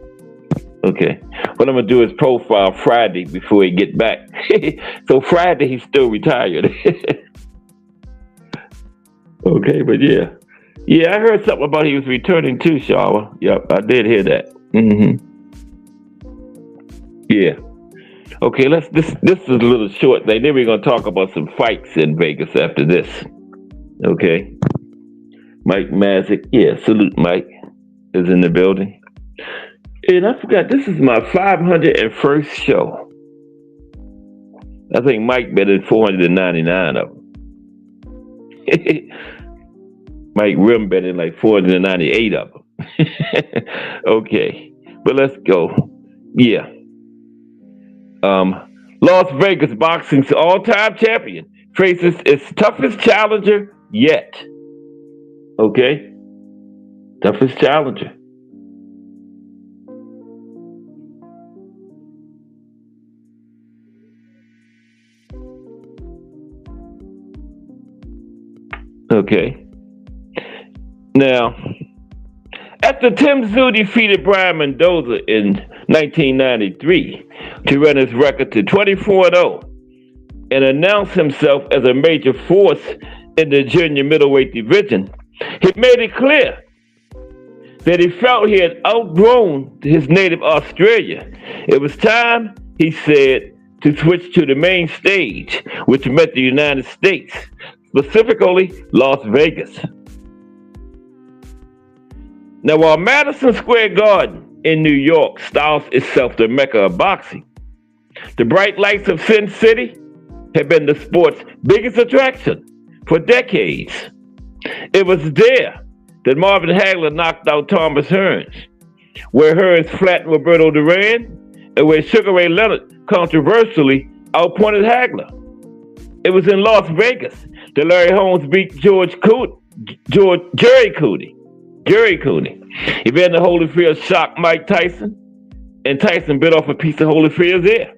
Okay. What I'm going to do is profile Friday before he get back. So Friday, he's still retired. Okay, but yeah. Yeah, I heard something about he was returning too, Shawa. Yep, I did hear that. Yeah. Okay, this is a little short thing. Then we're gonna talk about some fights in Vegas after this. Okay. Mike Mazik. Yeah, salute Mike is in the building. And I forgot, this is my 501st show. I think Mike betted 499 of them. Mike Rim betting like 498 of them. Okay, but let's go. Yeah. Las Vegas boxing's all-time champion faces its toughest challenger yet. Okay? Toughest challenger. Okay. Now, after Tim Tszyu defeated Brian Mendoza in 1993 to run his record to 24-0 and announce himself as a major force in the junior middleweight division, he made it clear that he felt he had outgrown his native Australia. It was time, he said, to switch to the main stage, which meant the United States, specifically Las Vegas. Now, while Madison Square Garden in New York styles itself the Mecca of boxing, the bright lights of Sin City have been the sport's biggest attraction for decades. It was there that Marvin Hagler knocked out Thomas Hearns, where Hearns flattened Roberto Duran, and where Sugar Ray Leonard controversially outpointed Hagler. It was in Las Vegas that Larry Holmes beat Jerry Cooney. Evander Holyfield shocked Mike Tyson, and Tyson bit off a piece of Holyfield's ear.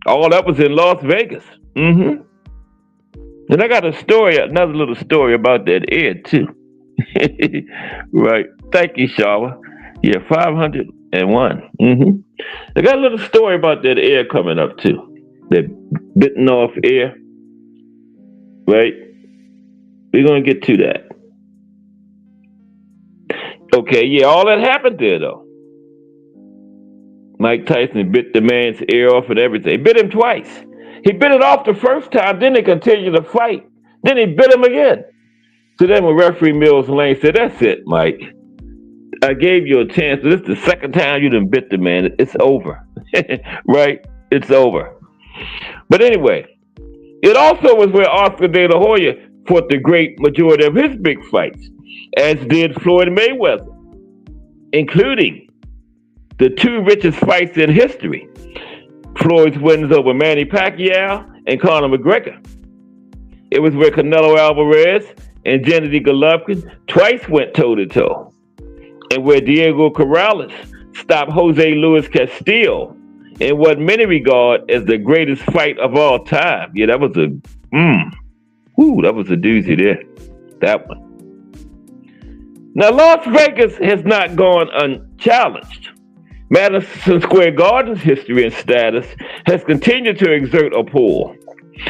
All that was in Las Vegas. And I got another little story about that ear too. Right. Thank you, Shawa. Yeah, 501. I got a little story about that ear coming up too. That bitten off ear. Right? We're going to get to that. Okay, yeah, all that happened there, though. Mike Tyson bit the man's ear off and everything. He bit him twice. He bit it off the first time, then they continued to fight. Then he bit him again. So then when referee Mills Lane said, "That's it, Mike. I gave you a chance. This is the second time you done bit the man. It's over." Right? It's over. But anyway, it also was where Oscar De La Hoya fought the great majority of his big fights, as did Floyd Mayweather, including the two richest fights in history, Floyd's wins over Manny Pacquiao and Conor McGregor. It was where Canelo Alvarez and Gennady Golovkin twice went toe-to-toe, and where Diego Corrales stopped Jose Luis Castillo in what many regard as the greatest fight of all time. Yeah, that was a doozy there. That one. Now, Las Vegas has not gone unchallenged. Madison Square Garden's history and status has continued to exert a pull.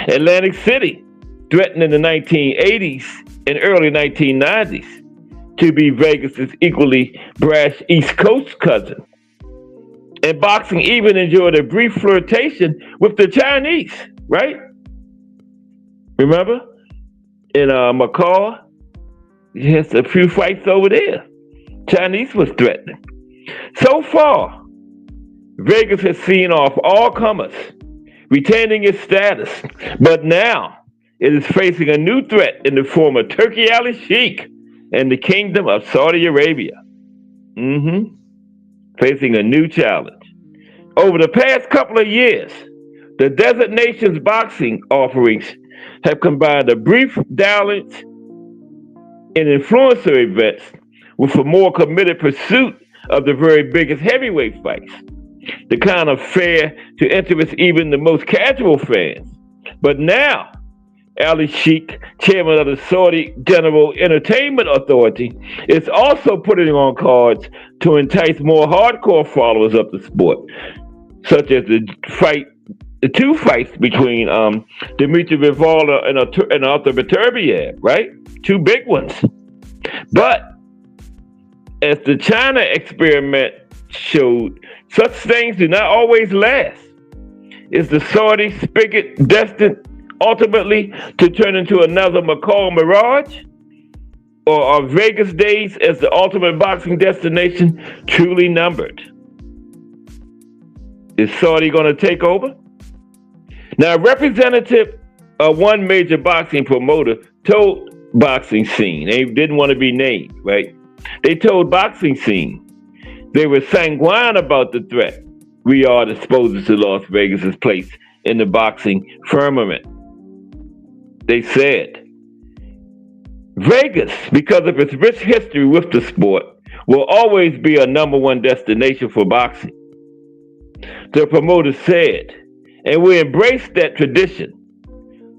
Atlantic City threatened in the 1980s and early 1990s to be Vegas's equally brash East Coast cousin. And boxing even enjoyed a brief flirtation with the Chinese, right? Remember? In Macau, yes, a few fights over there. Chinese was threatening. So far, Vegas has seen off all comers, retaining its status, but now it is facing a new threat in the form of Turki Ali Sheikh and the Kingdom of Saudi Arabia. Facing a new challenge. Over the past couple of years, the Desert Nations boxing offerings have combined a brief dalliance in influencer events with a more committed pursuit of the very biggest heavyweight fights, the kind of fare to interest even the most casual fans. But now, Ali Sheikh, chairman of the Saudi General Entertainment Authority, is also putting on cards to entice more hardcore followers of the sport, such as the two fights between Dmitry Bivol and Arthur Beterbiev, right? Two big ones. But as the China experiment showed, such things do not always last. Is the Saudi spigot destined ultimately to turn into another Macau mirage? or are Vegas days as the ultimate boxing destination truly numbered? Is Saudi going to take over? Now, a representative of one major boxing promoter told Boxing Scene, they didn't want to be named, right? They told Boxing Scene they were sanguine about the threat Riyadh exposes to Las Vegas' place in the boxing firmament. They said, Vegas, because of its rich history with the sport, will always be a number one destination for boxing. The promoter said, and we embrace that tradition.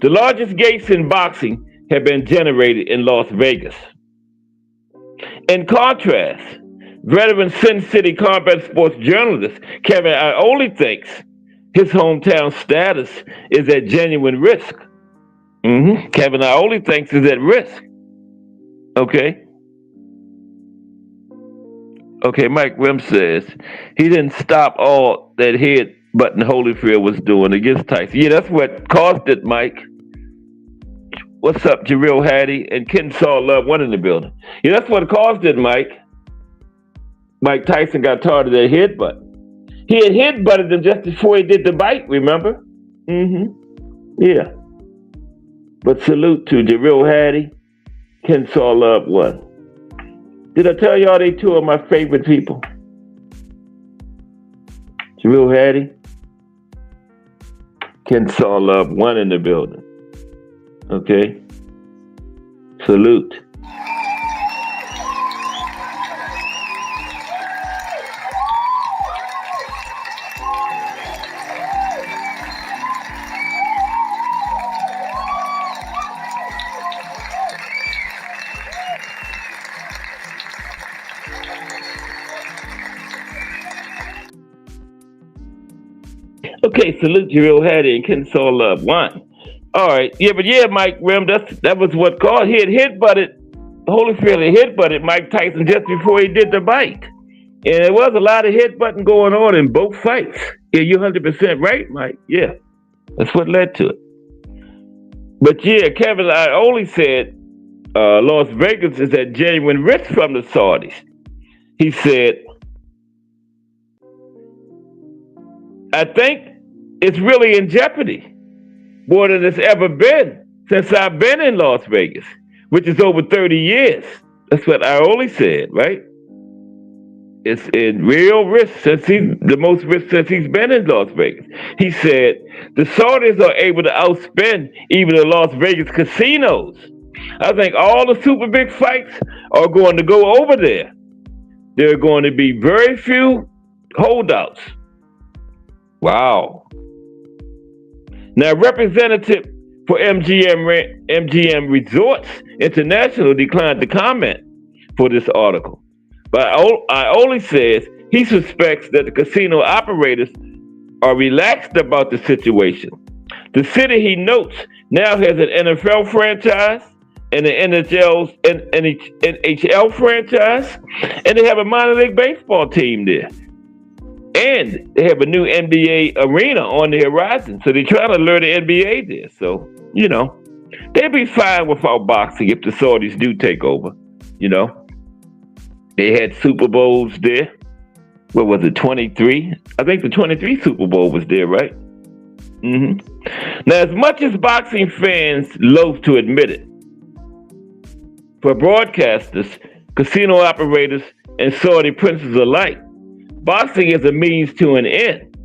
The largest gates in boxing have been generated in Las Vegas. In contrast, veteran Sin City combat sports journalist Kevin Iole thinks his hometown status is at genuine risk. Kevin Iole thinks it's at risk. Okay, Mike Rim says he didn't stop all that head button Holyfield was doing against Tyson. Yeah, that's what caused it, Mike. What's up, Jarrell Hattie and Ken Saw Love, one in the building. Yeah, that's what caused it, Mike. Mike Tyson got tired of that headbutt. He had headbutted him just before he did the bite, remember? Yeah. But salute to Jarrell Hattie, Ken Saw Love, one. Did I tell y'all they two of my favorite people? Jarrell Hattie, Ken Saw Love, one in the building. Okay? Salute. Okay, salute Jarrell Hattie and Ken Saw Love, one. All right, yeah, Mike Rim, that was what caused. He had headbutted, Holyfield had headbutted Mike Tyson just before he did the bite. And there was a lot of headbutting going on in both fights. Yeah, you're 100% right, Mike. Yeah, that's what led to it. But yeah, Kevin Iole said Las Vegas is at genuine risk from the Saudis. He said, I think it's really in jeopardy more than it's ever been since I've been in Las Vegas, which is over 30 years. That's what Iole said, right? It's in real risk the most risk since he's been in Las Vegas. He said the Saudis are able to outspend even the Las Vegas casinos. I think all the super big fights are going to go over there. There are going to be very few holdouts. Wow. Now, representative for MGM Resorts International declined to comment for this article. But Iole says he suspects that the casino operators are relaxed about the situation. The city, he notes, now has an NFL franchise and an NHL franchise, and they have a minor league baseball team there. And they have a new NBA arena on the horizon. So they're trying to lure the NBA there. So, they'll be fine without boxing if the Saudis do take over. They had Super Bowls there. What was it, 23? I think the 23 Super Bowl was there, right? Now, as much as boxing fans loathe to admit it, for broadcasters, casino operators, and Saudi princes alike, boxing is a means to an end.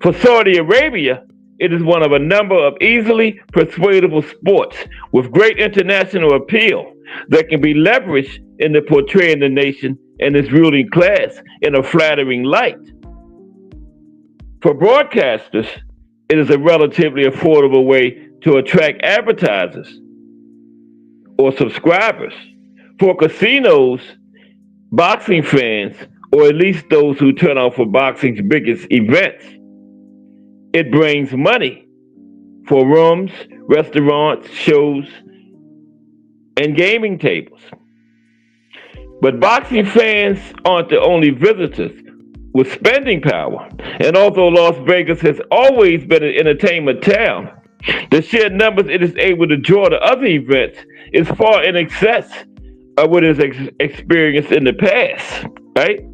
For Saudi Arabia, it is one of a number of easily persuadable sports with great international appeal that can be leveraged into portraying the nation and its ruling class in a flattering light. For broadcasters, it is a relatively affordable way to attract advertisers or subscribers. For casinos, boxing fans, or at least those who turn out for boxing's biggest events, it brings money for rooms, restaurants, shows, and gaming tables. But boxing fans aren't the only visitors with spending power. And although Las Vegas has always been an entertainment town, the sheer numbers it is able to draw to other events is far in excess of what is experienced in the past, right?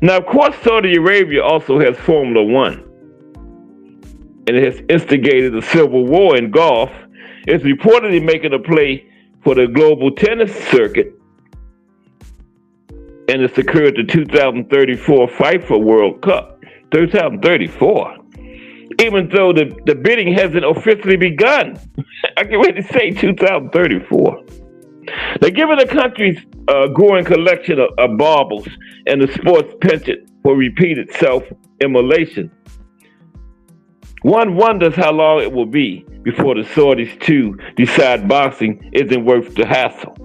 Now, of course, Saudi Arabia also has Formula One, and it has instigated a civil war in golf. It's reportedly making a play for the global tennis circuit, and it's secured the 2034 FIFA World Cup. 2034. Even though the bidding hasn't officially begun. I can ready to say 2034. Now, given the country's growing collection of baubles and the sports penchant for repeated self-immolation, one wonders how long it will be before the Saudis too decide boxing isn't worth the hassle.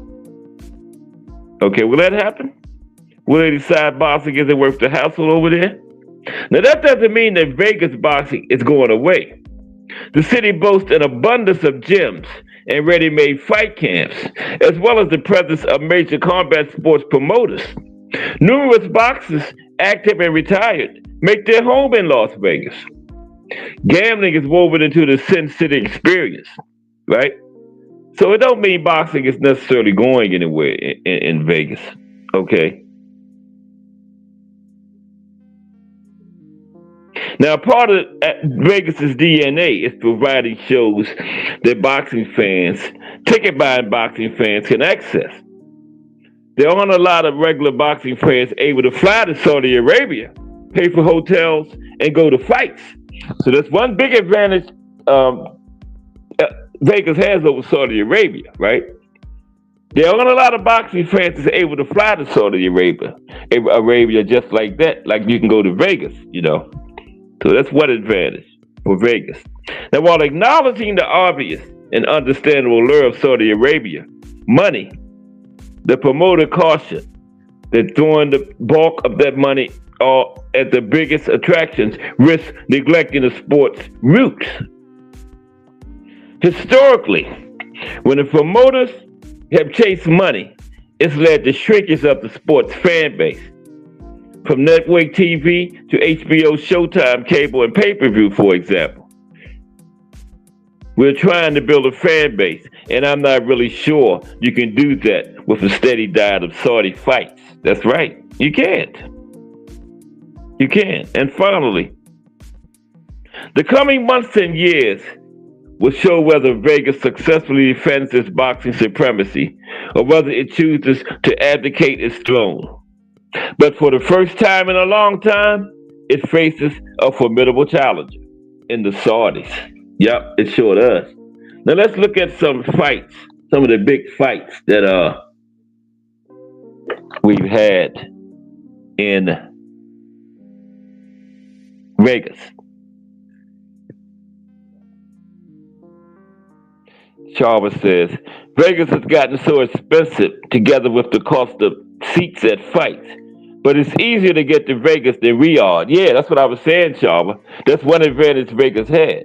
Okay, will that happen? Will they decide boxing isn't worth the hassle over there? Now, that doesn't mean that Vegas boxing is going away. The city boasts an abundance of gyms and ready-made fight camps, as well as the presence of major combat sports promoters. Numerous boxers, active and retired, make their home in Las Vegas. Gambling is woven into the Sin City experience, right? So it don't mean boxing is necessarily going anywhere in Vegas, okay? Now, part of Vegas's DNA is providing shows that boxing fans, ticket-buying boxing fans, can access. There aren't a lot of regular boxing fans able to fly to Saudi Arabia, pay for hotels, and go to fights. So that's one big advantage Vegas has over Saudi Arabia, right? There aren't a lot of boxing fans that's able to fly to Saudi Arabia just like that, like you can go to Vegas, you know. So that's one advantage for Vegas. Now, while acknowledging the obvious and understandable allure of Saudi Arabia, money, the promoter cautioned that throwing the bulk of that money at the biggest attractions risks neglecting the sport's roots. Historically, when the promoters have chased money, it's led to shrinkage of the sport's fan base. From network TV to HBO, Showtime, cable, and pay-per-view, for example. We're trying to build a fan base, and I'm not really sure you can do that with a steady diet of Saudi fights. That's right, you can't. You can't. And finally, the coming months and years will show whether Vegas successfully defends its boxing supremacy or whether it chooses to abdicate its throne. But for the first time in a long time, it faces a formidable challenger in the Saudis. Yep, it sure does. Now let's look at some fights, some of the big fights that we've had in Vegas. Chalmers says, Vegas has gotten so expensive together with the cost of seats at fights. But it's easier to get to Vegas than Riyadh. Yeah, that's what I was saying, Chalmers. That's one advantage Vegas has.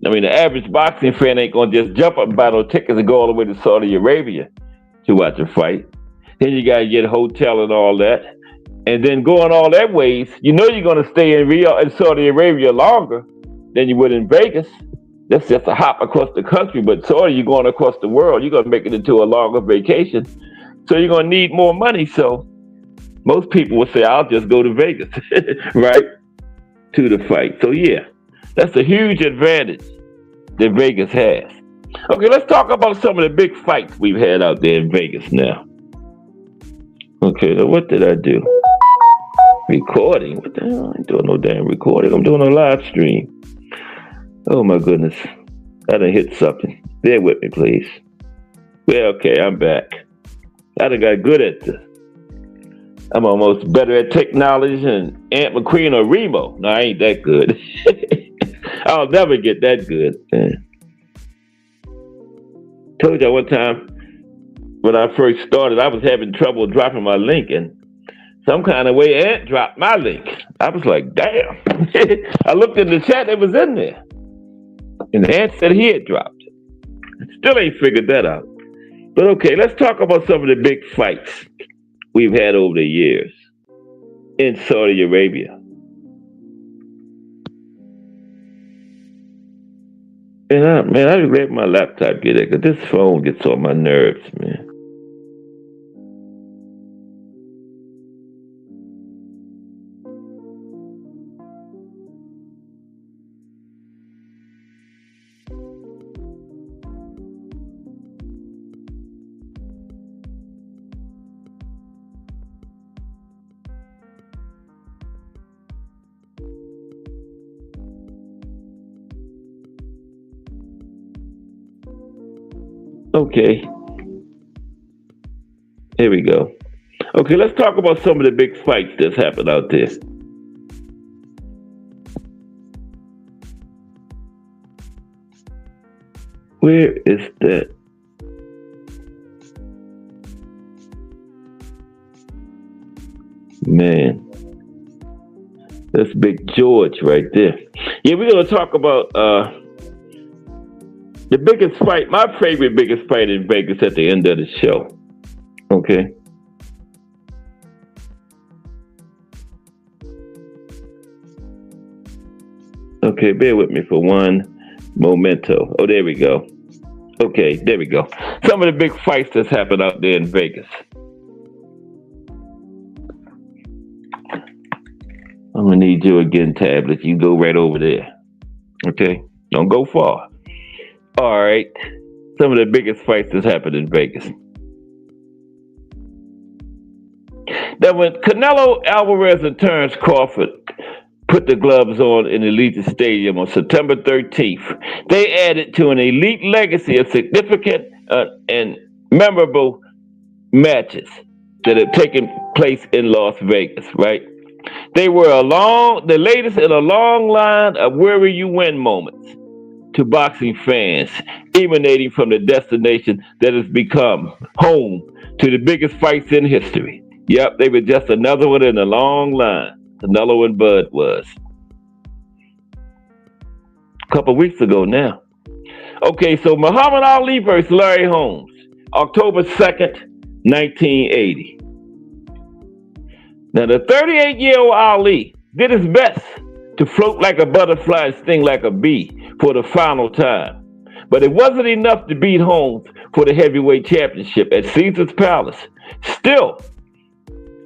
I mean, the average boxing fan ain't going to just jump up and buy no tickets and go all the way to Saudi Arabia to watch a fight. Then you got to get a hotel and all that. And then going all that ways, you know you're going to stay in Riyadh and Saudi Arabia longer than you would in Vegas. That's just a hop across the country, but Saudi, you're going across the world. You're going to make it into a longer vacation. So you're going to need more money. So most people would say, I'll just go to Vegas, right, to the fight. So yeah, that's a huge advantage that Vegas has. Okay, let's talk about some of the big fights we've had out there in Vegas now. Okay, now what did I do? Recording? What the hell? I ain't doing no damn recording. I'm doing a live stream. Oh my goodness. I done hit something. Bear with me, please. Well, okay, I'm back. I done got good at this. I'm almost better at technology than Aunt McQueen or Remo. No, I ain't that good. I'll never get that good. Told you one time when I first started, I was having trouble dropping my link, and some kind of way Aunt dropped my link. I was like, damn. I looked in the chat, it was in there. And Aunt said he had dropped it. Still ain't figured that out. But okay, let's talk about some of the big fights we've had over the years in Saudi Arabia. And I let my laptop get it, 'cause this phone gets on my nerves, man. Okay, here we go. Okay, let's talk about some of the big fights that's happened out there. Where is that? Man, that's Big George right there. Yeah, we're gonna talk about the biggest fight, my favorite biggest fight in Vegas at the end of the show. Okay. Okay, bear with me for one momento. Oh, there we go. Okay, there we go. Some of the big fights that's happened out there in Vegas. I'm gonna need you again, tablet. You go right over there. Okay? Don't go far. All right. Some of the biggest fights that's happened in Vegas. That when Canelo Alvarez and Terence Crawford put the gloves on in Allegiant Stadium on September 13th, they added to an elite legacy of significant and memorable matches that had taken place in Las Vegas, right? They were the latest in a long line of where will you win moments to boxing fans, emanating from the destination that has become home to the biggest fights in history. Yep, they were just another one in a long line. Canelo and Bud was. A couple of weeks ago now. Okay, so Muhammad Ali versus Larry Holmes, October 2nd, 1980. Now, the 38-year-old Ali did his best to float like a butterfly and sting like a bee for the final time. But it wasn't enough to beat Holmes for the heavyweight championship at Caesar's Palace. Still,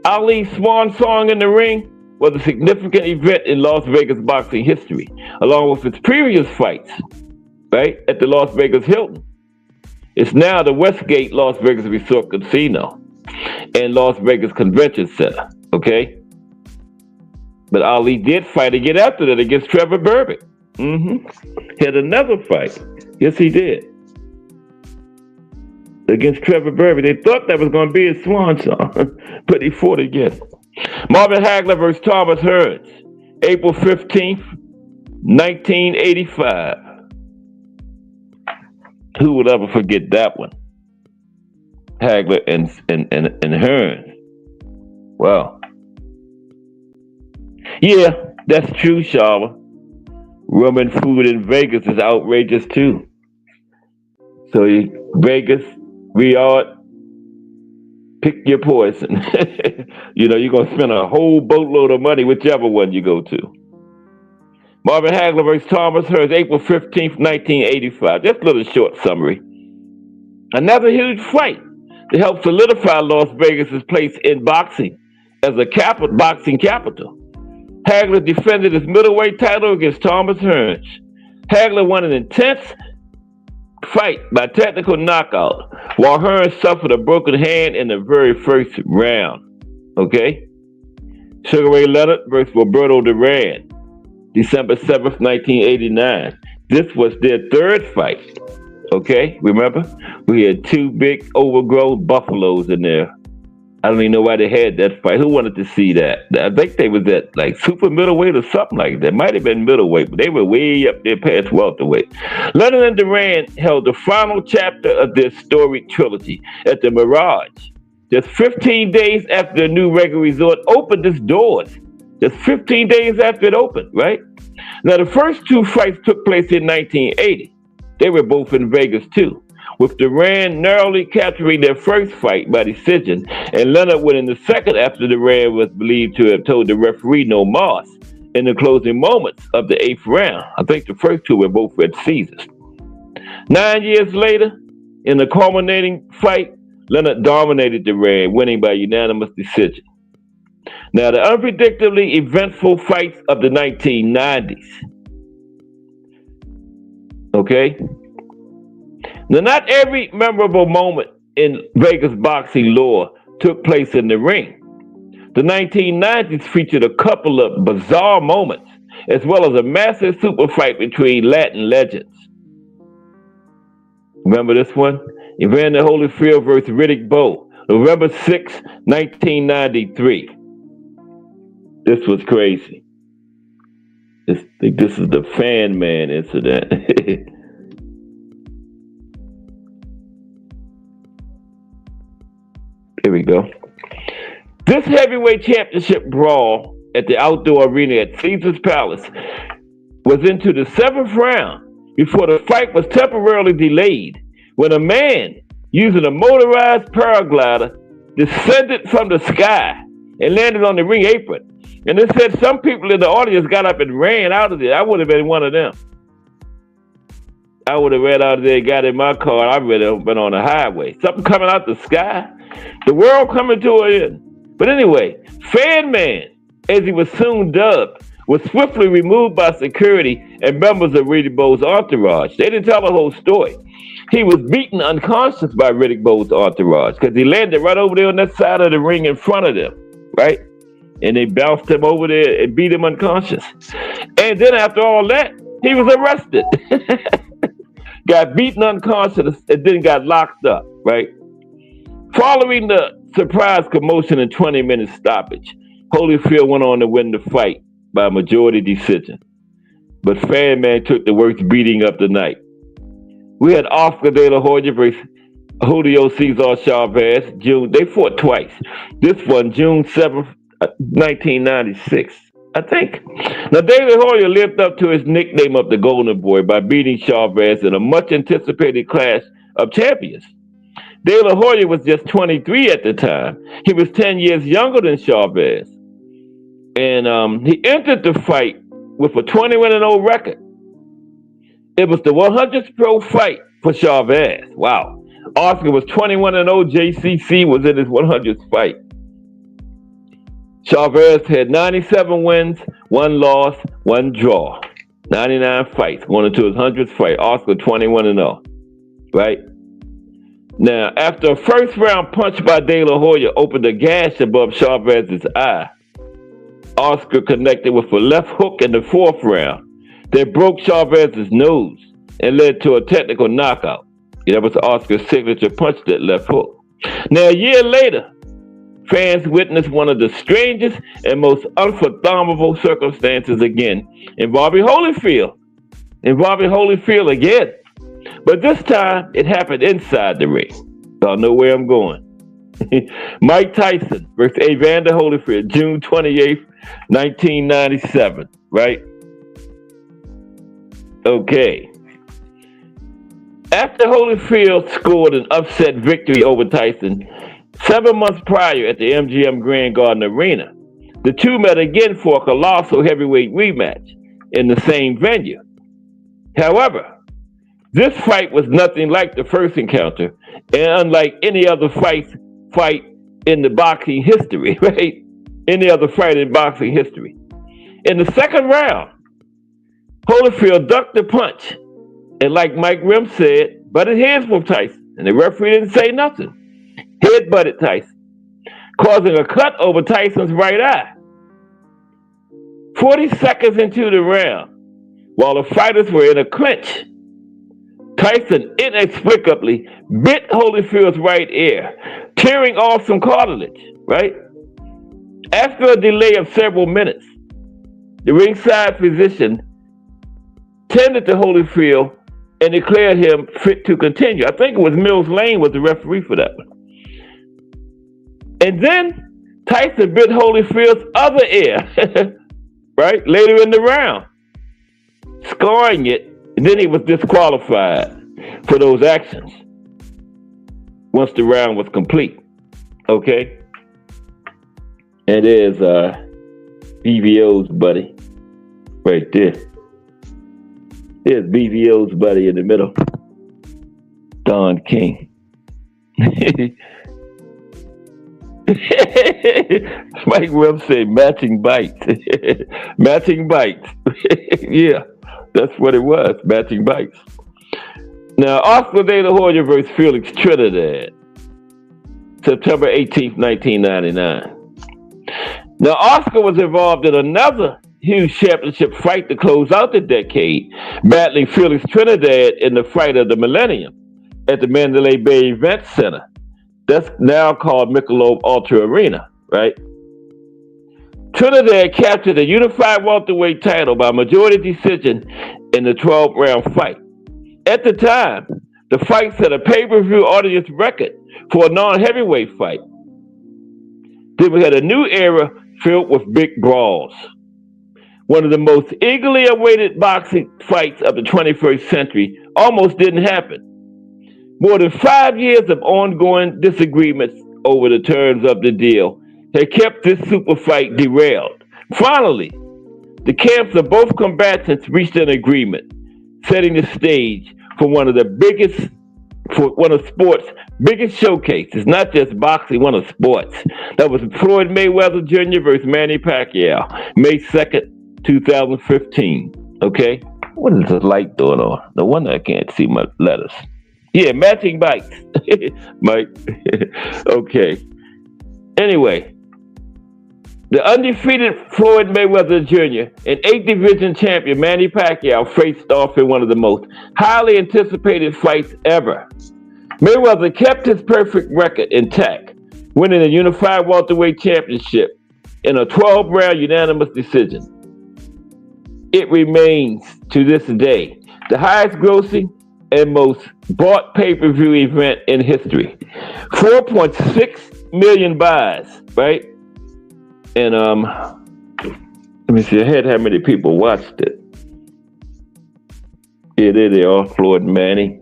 Ali's swan song in the ring was a significant event in Las Vegas boxing history, along with its previous fights, right, at the Las Vegas Hilton. It's now the Westgate Las Vegas Resort Casino and Las Vegas Convention Center, okay? But Ali did fight again after that against Trevor Berbick. Had another fight. Yes, he did. Against Trevor Berbick. They thought that was going to be his swan song, but he fought again. Marvin Hagler versus Thomas Hearns, April 15th, 1985. Who would ever forget that one? Hagler and Hearns. Wow. Yeah, that's true, Shava. Rum and food in Vegas is outrageous too. So Vegas, Riyadh, pick your poison. You're going to spend a whole boatload of money, whichever one you go to. Marvin Hagler versus Thomas Hearns, April 15th, 1985. Just a little short summary. Another huge fight to help solidify Las Vegas' place in boxing as a boxing capital. Hagler defended his middleweight title against Thomas Hearns. Hagler won an intense fight by technical knockout, while Hearns suffered a broken hand in the very first round. Okay? Sugar Ray Leonard versus Roberto Duran, December 7th, 1989. This was their third fight. Okay? Remember? We had two big overgrown buffaloes in there. I don't even know why they had that fight. Who wanted to see that? I think they was at like super middleweight or something like that. Might have been middleweight, but they were way up there past welterweight. Leonard and Duran held the final chapter of their storied trilogy at the Mirage. Just 15 days after the new regular resort opened its doors. Just 15 days after it opened, right? Now, the first two fights took place in 1980. They were both in Vegas, too, with Duran narrowly capturing their first fight by decision and Leonard winning the second after Duran was believed to have told the referee no mas in the closing moments of the 8th round. I think the first two were both at Caesars. 9 years later, in the culminating fight, Leonard dominated the ring, winning by unanimous decision. Now, the unpredictably eventful fights of the 1990s. Okay? Now, not every memorable moment in Vegas boxing lore took place in the ring. The 1990s featured a couple of bizarre moments, as well as a massive super fight between Latin legends. Remember this one? Evander Holyfield versus Riddick Bowe, November 6, 1993. This was crazy. I think this is the Fan Man incident. Here we go. This heavyweight championship brawl at the outdoor arena at Caesar's Palace was into the 7th round before the fight was temporarily delayed when a man using a motorized paraglider descended from the sky and landed on the ring apron. And it said some people in the audience got up and ran out of there. I would have been one of them. I would have ran out of there, got in my car, and I would have been on the highway. Something coming out the sky. The world coming to an end. But anyway, Fan Man, as he was soon dubbed, was swiftly removed by security and members of Riddick Bowe's entourage. They didn't tell the whole story. He was beaten unconscious by Riddick Bowe's entourage because he landed right over there on that side of the ring in front of them, right? And they bounced him over there and beat him unconscious. And then after all that, he was arrested. Got beaten unconscious and then got locked up, right? Following the surprise commotion and 20-minute stoppage, Holyfield went on to win the fight by majority decision. But Fan Man took the worst beating of the night. We had Oscar De La Hoya versus Julio Cesar Chavez. They fought twice. This one, June 7th, 1996, I think. Now, De La Hoya lived up to his nickname of the Golden Boy by beating Chavez in a much-anticipated clash of champions. De La Hoya was just 23 at the time. He was 10 years younger than Chavez. And he entered the fight with a 21-0 record. It was the 100th pro fight for Chavez. Wow. Oscar was 21-0. JCC was in his 100th fight. Chavez had 97 wins, 1 loss, 1 draw. 99 fights, going into his 100th fight. Oscar 21-0. Right? Now, after a first round punch by De La Hoya opened a gash above Chavez's eye, Oscar connected with a left hook in the 4th round that broke Chavez's nose and led to a technical knockout. That was Oscar's signature punch, that left hook. Now, a year later, fans witnessed one of the strangest and most unfathomable circumstances again, involving Holyfield again. But this time, it happened inside the ring. Y'all know where I'm going. Mike Tyson versus Evander Holyfield, June 28th, 1997, right? Okay. After Holyfield scored an upset victory over Tyson 7 months prior at the MGM Grand Garden Arena, the two met again for a colossal heavyweight rematch in the same venue. However, this fight was nothing like the first encounter, and unlike any other fight in the boxing history, right? Any other fight in boxing history. In the second round, Holyfield ducked the punch, and like Mike Rim said, butted heads with Tyson, and the referee didn't say nothing. Head-butted Tyson, causing a cut over Tyson's right eye. 40 seconds into the round, while the fighters were in a clinch, Tyson inexplicably bit Holyfield's right ear, tearing off some cartilage, right? After a delay of several minutes, the ringside physician tended to Holyfield and declared him fit to continue. I think it was Mills Lane was the referee for that one. And then Tyson bit Holyfield's other ear, right, later in the round, scarring it, and then he was disqualified for those actions once the round was complete. Okay? And there's BVO's buddy right there. There's BVO's buddy in the middle. Don King. Mike Webb said matching bites. Matching bites. Yeah, that's what it was. Matching bites. Now, Oscar De La Hoya versus Felix Trinidad, September 18th, 1999. Now, Oscar was involved in another huge championship fight to close out the decade, battling Felix Trinidad in the fight of the millennium at the Mandalay Bay Event Center. That's now called Michelob Ultra Arena, right? Trinidad captured the unified welterweight title by majority decision in the 12-round fight. At the time, the fight set a pay-per-view audience record for a non-heavyweight fight. Then we had a new era filled with big brawls. One of the most eagerly awaited boxing fights of the 21st century almost didn't happen. More than 5 years of ongoing disagreements over the terms of the deal had kept this super fight derailed. Finally, the camps of both combatants reached an agreement, setting the stage for one of sports' biggest showcases, not just boxing, one of sports. That was Floyd Mayweather Jr. versus Manny Pacquiao, May 2nd, 2015. Okay? What is this light doing on? No wonder I can't see my letters. Yeah, matching bites. Mike. Okay. Anyway, the undefeated Floyd Mayweather Jr. and 8th division champion Manny Pacquiao faced off in one of the most highly anticipated fights ever. Mayweather kept his perfect record intact, winning the unified welterweight championship in a 12-round unanimous decision. It remains, to this day, the highest grossing and most bought pay-per-view event in history. 4.6 million buys, right? And let me see, I had how many people watched it. Yeah, there they are, Floyd and Manny.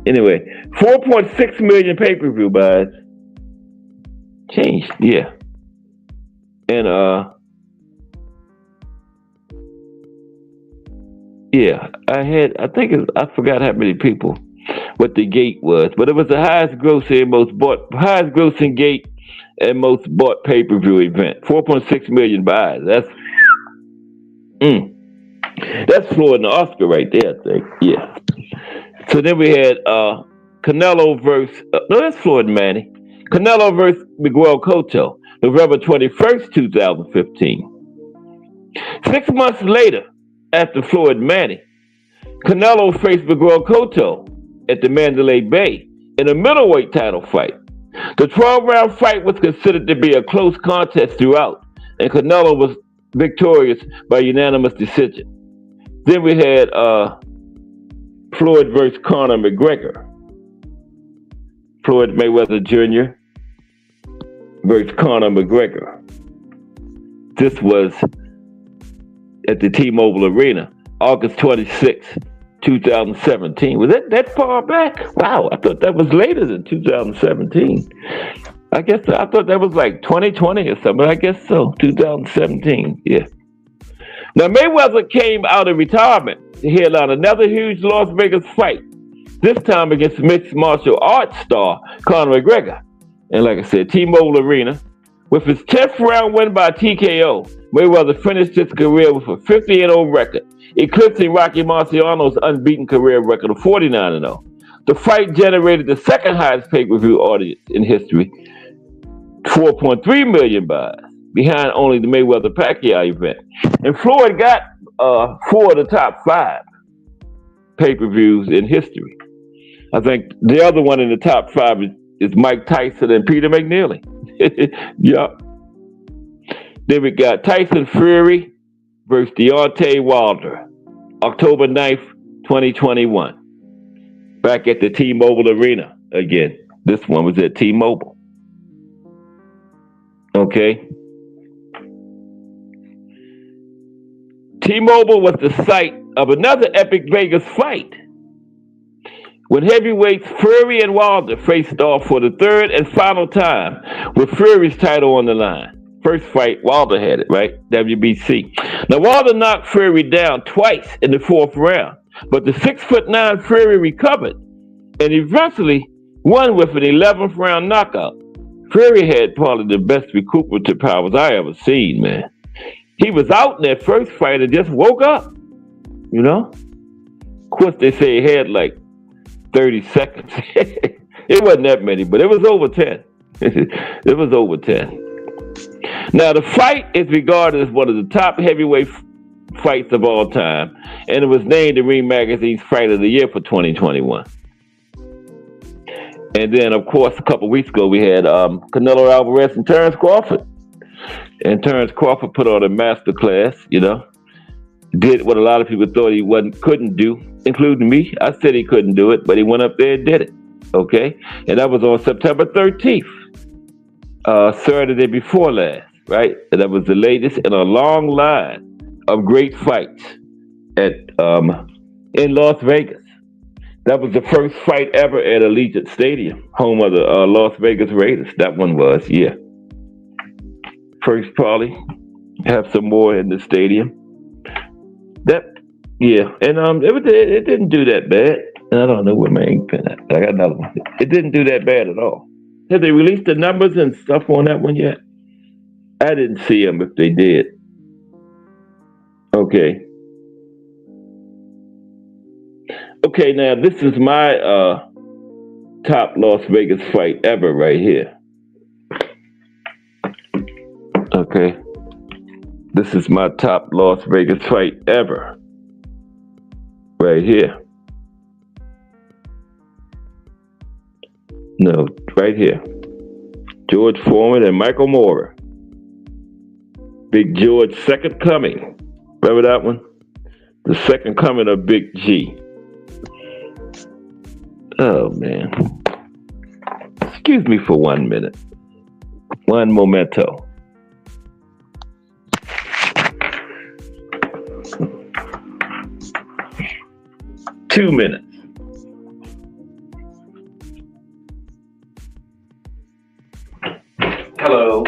Anyway, 4.6 million pay-per-view buys. Changed, yeah. And yeah, I forgot how many people, what the gate was, but it was the highest grossing gate and most bought pay-per-view event. 4.6 million buys. That's Floyd and Oscar right there, I think. Yeah. So then we had Canelo versus, no, that's Floyd and Manny. Canelo versus Miguel Cotto, November 21st, 2015. 6 months later, after Floyd and Manny, Canelo faced Miguel Cotto at the Mandalay Bay in a middleweight title fight. The 12-round fight was considered to be a close contest throughout, and Canelo was victorious by unanimous decision. Then we had Floyd versus Conor McGregor. Floyd Mayweather Jr. versus Conor McGregor. This was at the T-Mobile Arena, August 26, 2017. Was that far back? Wow, I thought that was later than 2017. I thought that was like 2020 or something, but I guess so, 2017, yeah. Now, Mayweather came out of retirement to headline another huge Las Vegas fight, this time against mixed martial arts star Conor McGregor. And like I said, T-Mobile Arena. With his 10th round win by TKO, Mayweather finished his career with a 50-0 record, eclipsing Rocky Marciano's unbeaten career record of 49-0. The fight generated the second highest pay-per-view audience in history, 4.3 million buys, behind only the Mayweather-Pacquiao event. And Floyd got 4 of the top 5 pay-per-views in history. I think the other one in the top 5 is Mike Tyson and Peter McNeely. Yup. Then we got Tyson Fury versus Deontay Wilder, October 9th, 2021. Back at the T-Mobile Arena again. This one was at T-Mobile. Okay. T-Mobile was the site of another epic Vegas fight, when heavyweights Fury and Wilder faced off for the third and final time with Fury's title on the line. First fight, Wilder had it, right? WBC. Now, Wilder knocked Fury down twice in the 4th round, but the 6'9" Fury recovered and eventually won with an 11th round knockout. Fury had probably the best recuperative powers I ever seen, man. He was out in that first fight and just woke up, you know? Of course, they say he had like 30 seconds. It wasn't that many, but it was over 10. It was over 10. Now, the fight is regarded as one of the top heavyweight fights of all time, and it was named the Ring Magazine's Fight of the Year for 2021. And then, of course, a couple weeks ago, we had Canelo Alvarez and Terrence Crawford. And Terrence Crawford put on a master class, you know, did what a lot of people thought he couldn't do, including me. I said he couldn't do it, but he went up there and did it, okay? And that was on September 13th, Saturday before last, right? And that was the latest in a long line of great fights in Las Vegas. That was the first fight ever at Allegiant Stadium, home of the Las Vegas Raiders. That one was, yeah. First, probably have some more in the stadium. Yeah, and it didn't do that bad. And I don't know where my ink pen at. I got another one. It didn't do that bad at all. Have they released the numbers and stuff on that one yet? I didn't see them if they did. Okay. Okay, now this is my top Las Vegas fight ever right here. Okay. This is my top Las Vegas fight ever. Right here. No, right here. George Foreman and Michael Moorer. Big George, second coming. Remember that one? The second coming of Big G. Oh, man. Excuse me for 1 minute. One momento. Two minutes. Hello.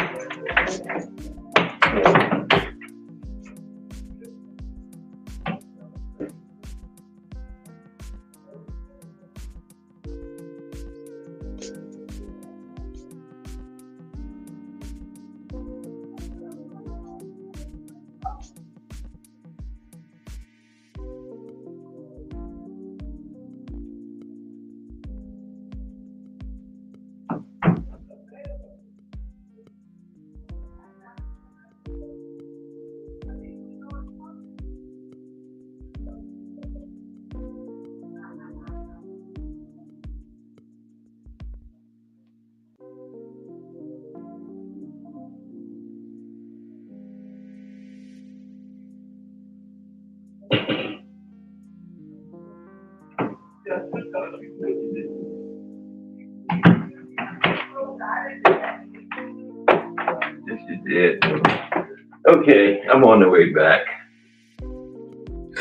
Yes, you did. Okay, I'm on the way back.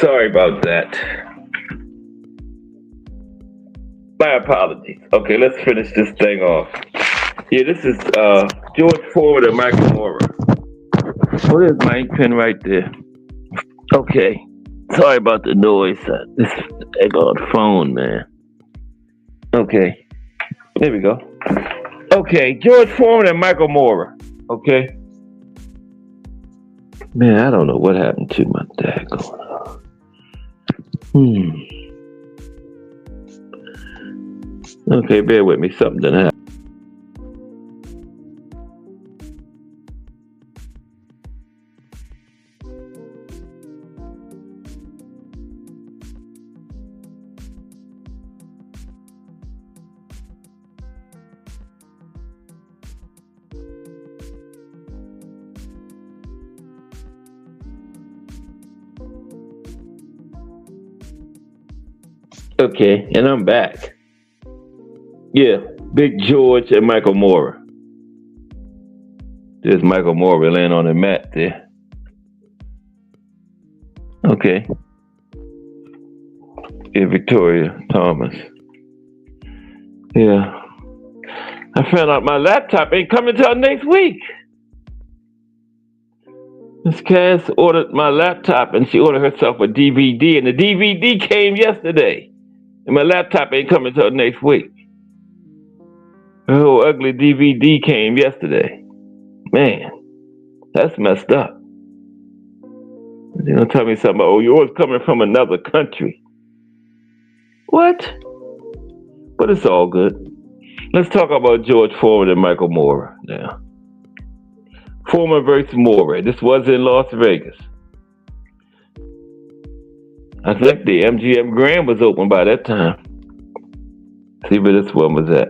Sorry about that. My apologies. Okay, let's finish this thing off. Yeah, this is George Ford and Michael Moorer. Oh, there's my ink pen right there. Okay. Sorry about the noise. This egg-on phone, man. Okay. There we go. Okay, George Foreman and Michael Moorer. Okay. Man, I don't know what happened to my dad going on. Okay, bear with me. Something didn't happen. Okay, and I'm back. Yeah, Big George and Michael Moorer. There's Michael Moorer laying on the mat there. Okay. Yeah, Victoria Thomas. Yeah. I found out my laptop ain't coming till next week. Miss Cass ordered my laptop and she ordered herself a DVD, and the DVD came yesterday. And my laptop ain't coming till next week. The whole ugly DVD came yesterday. Man, that's messed up. You're gonna tell me something about, oh, yours coming from another country. What? But it's all good. Let's talk about George Foreman and Michael Moorer now. Foreman versus Moorer. This was in Las Vegas. I think the MGM Grand was open by that time. See where this one was at.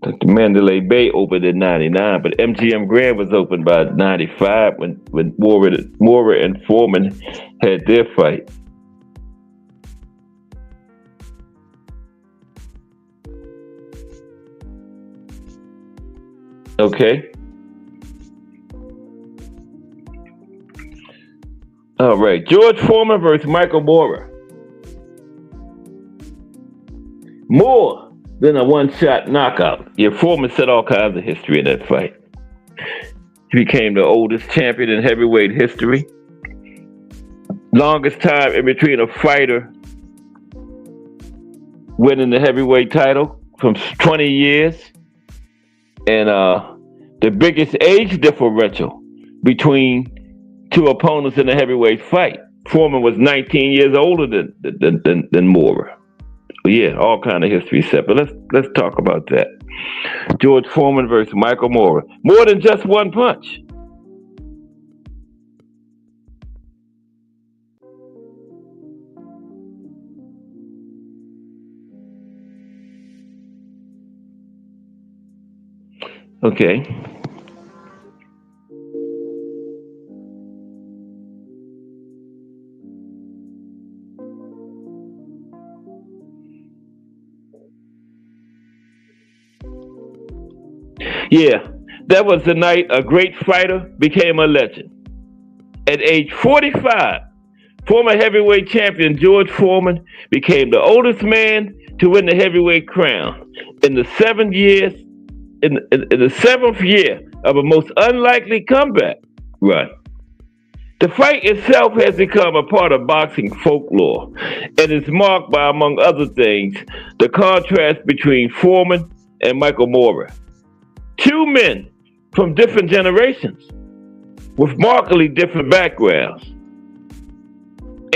I think the Mandalay Bay opened in 99, but MGM Grand was open by 95 when Moorer and Foreman had their fight. Okay. All right. George Foreman versus Michael Moorer. More than a one-shot knockout. Yeah, Foreman set all kinds of history in that fight. He became the oldest champion in heavyweight history. Longest time in between a fighter winning the heavyweight title from 20 years. And the biggest age differential between two opponents in a heavyweight fight. Foreman was 19 years older than Moorer. Yeah, all kind of history set, but let's talk about that. George Foreman versus Michael Moorer. More than just one punch. Okay. Yeah, that was the night a great fighter became a legend. At age 45, former heavyweight champion George Foreman became the oldest man to win the heavyweight crown in the 7 years. In the 7th year of a most unlikely comeback run. The fight itself has become a part of boxing folklore and is marked by, among other things, the contrast between Foreman and Michael Moorer. Two men from different generations with markedly different backgrounds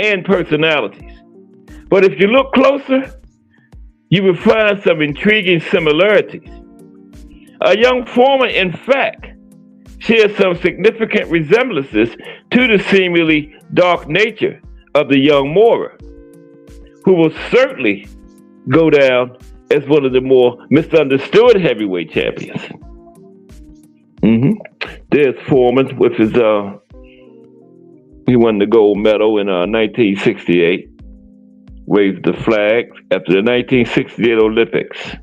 and personalities. But if you look closer, you will find some intriguing similarities. A young Foreman, in fact, shares some significant resemblances to the seemingly dark nature of the young Moorer, who will certainly go down as one of the more misunderstood heavyweight champions. There's Foreman with his, he won the gold medal in 1968, waved the flag after the 1968 Olympics.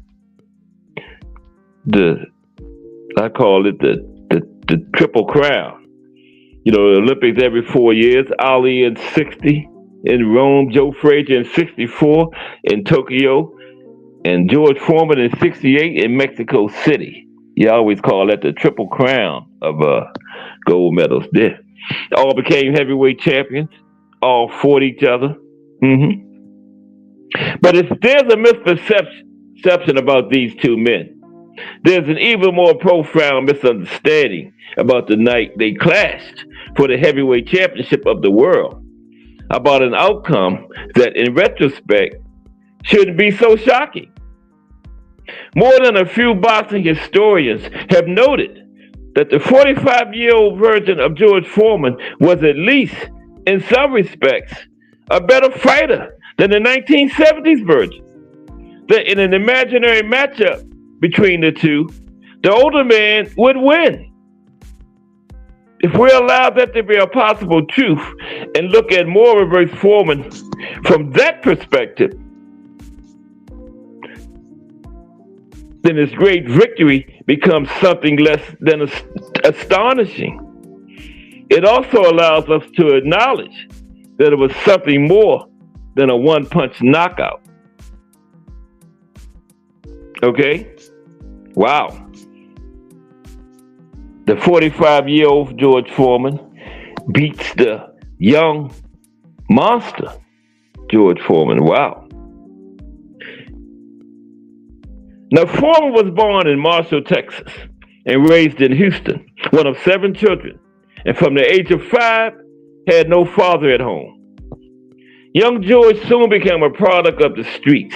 I call it the Triple Crown. You know, the Olympics every 4 years. Ali in 60 in Rome, Joe Frazier in 64 in Tokyo, and George Foreman in 68 in Mexico City. You always call that the Triple Crown of gold medals there. All became heavyweight champions. All fought each other. But if there's a misperception about these two men, there's an even more profound misunderstanding about the night they clashed for the heavyweight championship of the world, about an outcome that, in retrospect, shouldn't be so shocking. More than a few boxing historians have noted that the 45-year-old version of George Foreman was, at least in some respects, a better fighter than the 1970s version. That in an imaginary matchup between the two, the older man would win. If we allow that to be a possible truth and look at Moorer versus Foreman from that perspective, then his great victory becomes something less than astonishing. It also allows us to acknowledge that it was something more than a one-punch knockout. Okay? Wow. The 45-year-old George Foreman beats the young monster George Foreman. Wow. Now, Foreman was born in Marshall, Texas, and raised in Houston, one of 7 children, and from the age of 5, had no father at home. Young George soon became a product of the streets,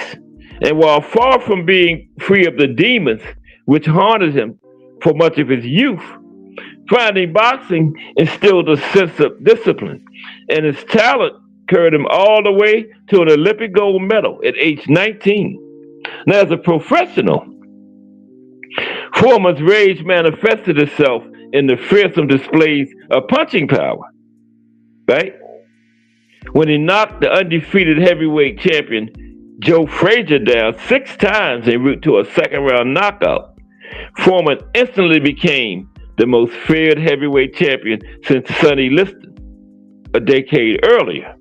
and while far from being free of the demons which haunted him for much of his youth, finding boxing instilled a sense of discipline, and his talent carried him all the way to an Olympic gold medal at age 19. Now, as a professional, Foreman's rage manifested itself in the fearsome displays of punching power, right? When he knocked the undefeated heavyweight champion Joe Frazier down 6 times en route to a second-round knockout, Foreman instantly became the most feared heavyweight champion since Sonny Liston a decade earlier.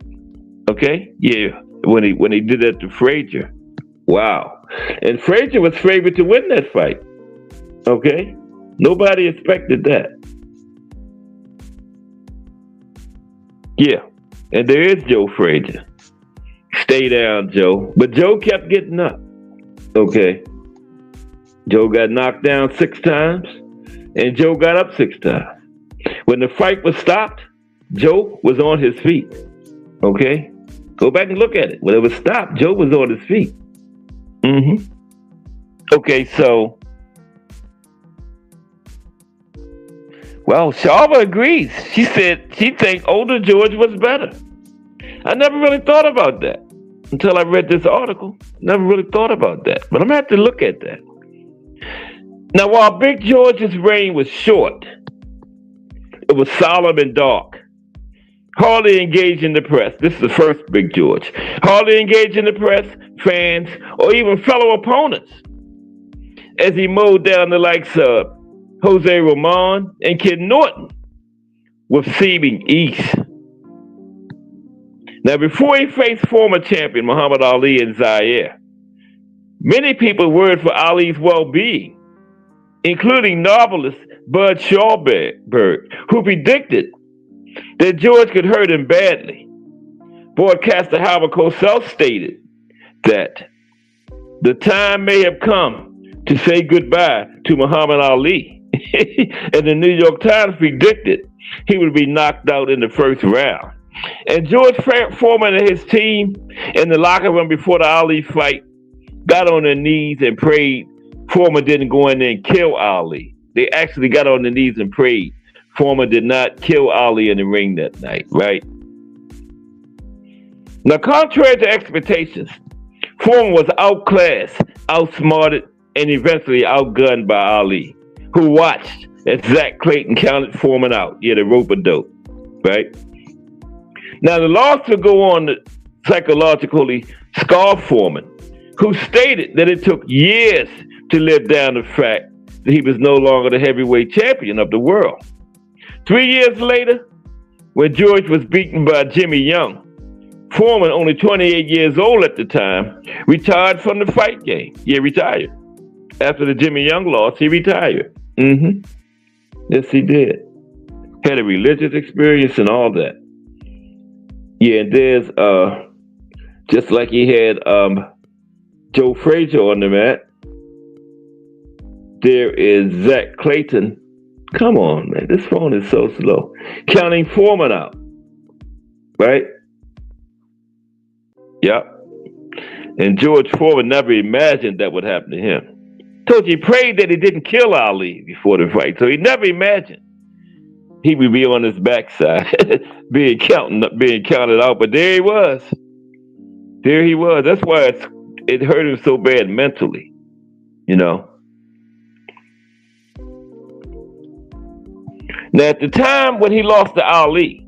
Okay? Yeah, when he did that to Frazier. Wow. And Frazier was favored to win that fight. Okay? Nobody expected that. Yeah. And there is Joe Frazier. Stay down, Joe. But Joe kept getting up. Okay? Joe got knocked down 6 times, and Joe got up 6 times. When the fight was stopped, Joe was on his feet. Okay? Go back and look at it. When it was stopped, Joe was on his feet. Okay, so, well, Sharma agrees. She said she thinks older George was better. I never really thought about that until I read this article. Never really thought about that. But I'm going to have to look at that. Now, while Big George's reign was short, it was solemn and dark. Hardly engaged in the press. This is the first Big George. Hardly engaged in the press, fans, or even fellow opponents, as he mowed down the likes of Jose Ramon and Kid Norton with seeming ease. Now, before he faced former champion Muhammad Ali in Zaire, many people worried for Ali's well-being, including novelist Bud Schulberg, who predicted that George could hurt him badly. Broadcaster Howard Cosell stated that the time may have come to say goodbye to Muhammad Ali. And the New York Times predicted he would be knocked out in the first round. And George Foreman and his team in the locker room before the Ali fight got on their knees and prayed Foreman didn't go in there and kill Ali. They actually got on their knees and prayed Foreman did not kill Ali in the ring that night, right? Now, contrary to expectations, Foreman was outclassed, outsmarted, and eventually outgunned by Ali, who watched as Zach Clayton counted Foreman out. Yeah, the rope-a-dope, right? Now, the loss would go on to psychologically scar Foreman, who stated that it took years to live down the fact that he was no longer the heavyweight champion of the world. 3 years later, when George was beaten by Jimmy Young, Foreman, only 28 years old at the time, retired from the fight game. Yeah, retired. After the Jimmy Young loss, he retired. Yes, he did. Had a religious experience and all that. Yeah, and there's, just like he had Joe Frazier on the mat, there is Zach Clayton. Come on, man. This phone is so slow. Counting Foreman out. Right? Yep. And George Foreman never imagined that would happen to him. Told you he prayed that he didn't kill Ali before the fight. So he never imagined he would be on his backside being counted out. But there he was. There he was. That's why it hurt him so bad mentally. You know. Now, at the time when he lost to Ali,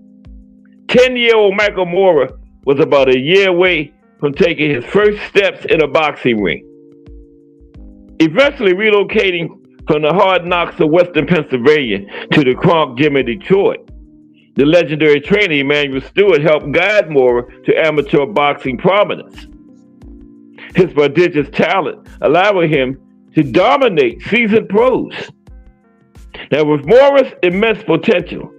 10-year-old Michael Moorer was about a year away from taking his first steps in a boxing ring. Eventually relocating from the hard knocks of Western Pennsylvania to the Kronk Gym in Detroit, the legendary trainer Emanuel Stewart helped guide Moorer to amateur boxing prominence. His prodigious talent allowing him to dominate seasoned pros. Now, with Moorer's immense potential,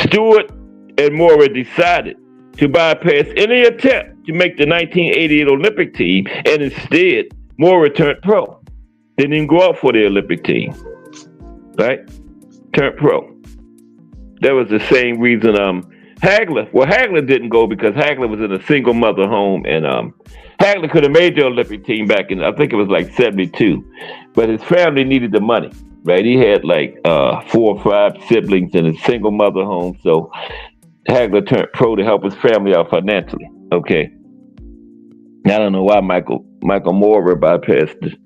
Stewart and Moorer decided to bypass any attempt to make the 1988 Olympic team, and instead, Moorer turned pro. Didn't even go out for the Olympic team, right? Turned pro. That was the same reason Hagler didn't go because Hagler was in a single mother home, and Hagler could have made the Olympic team back in, I think it was like 72, but his family needed the money, right? He had like 4 or 5 siblings in a single mother home, so Hagler turned pro to help his family out financially, okay? I don't know why Michael Moorer bypassed it,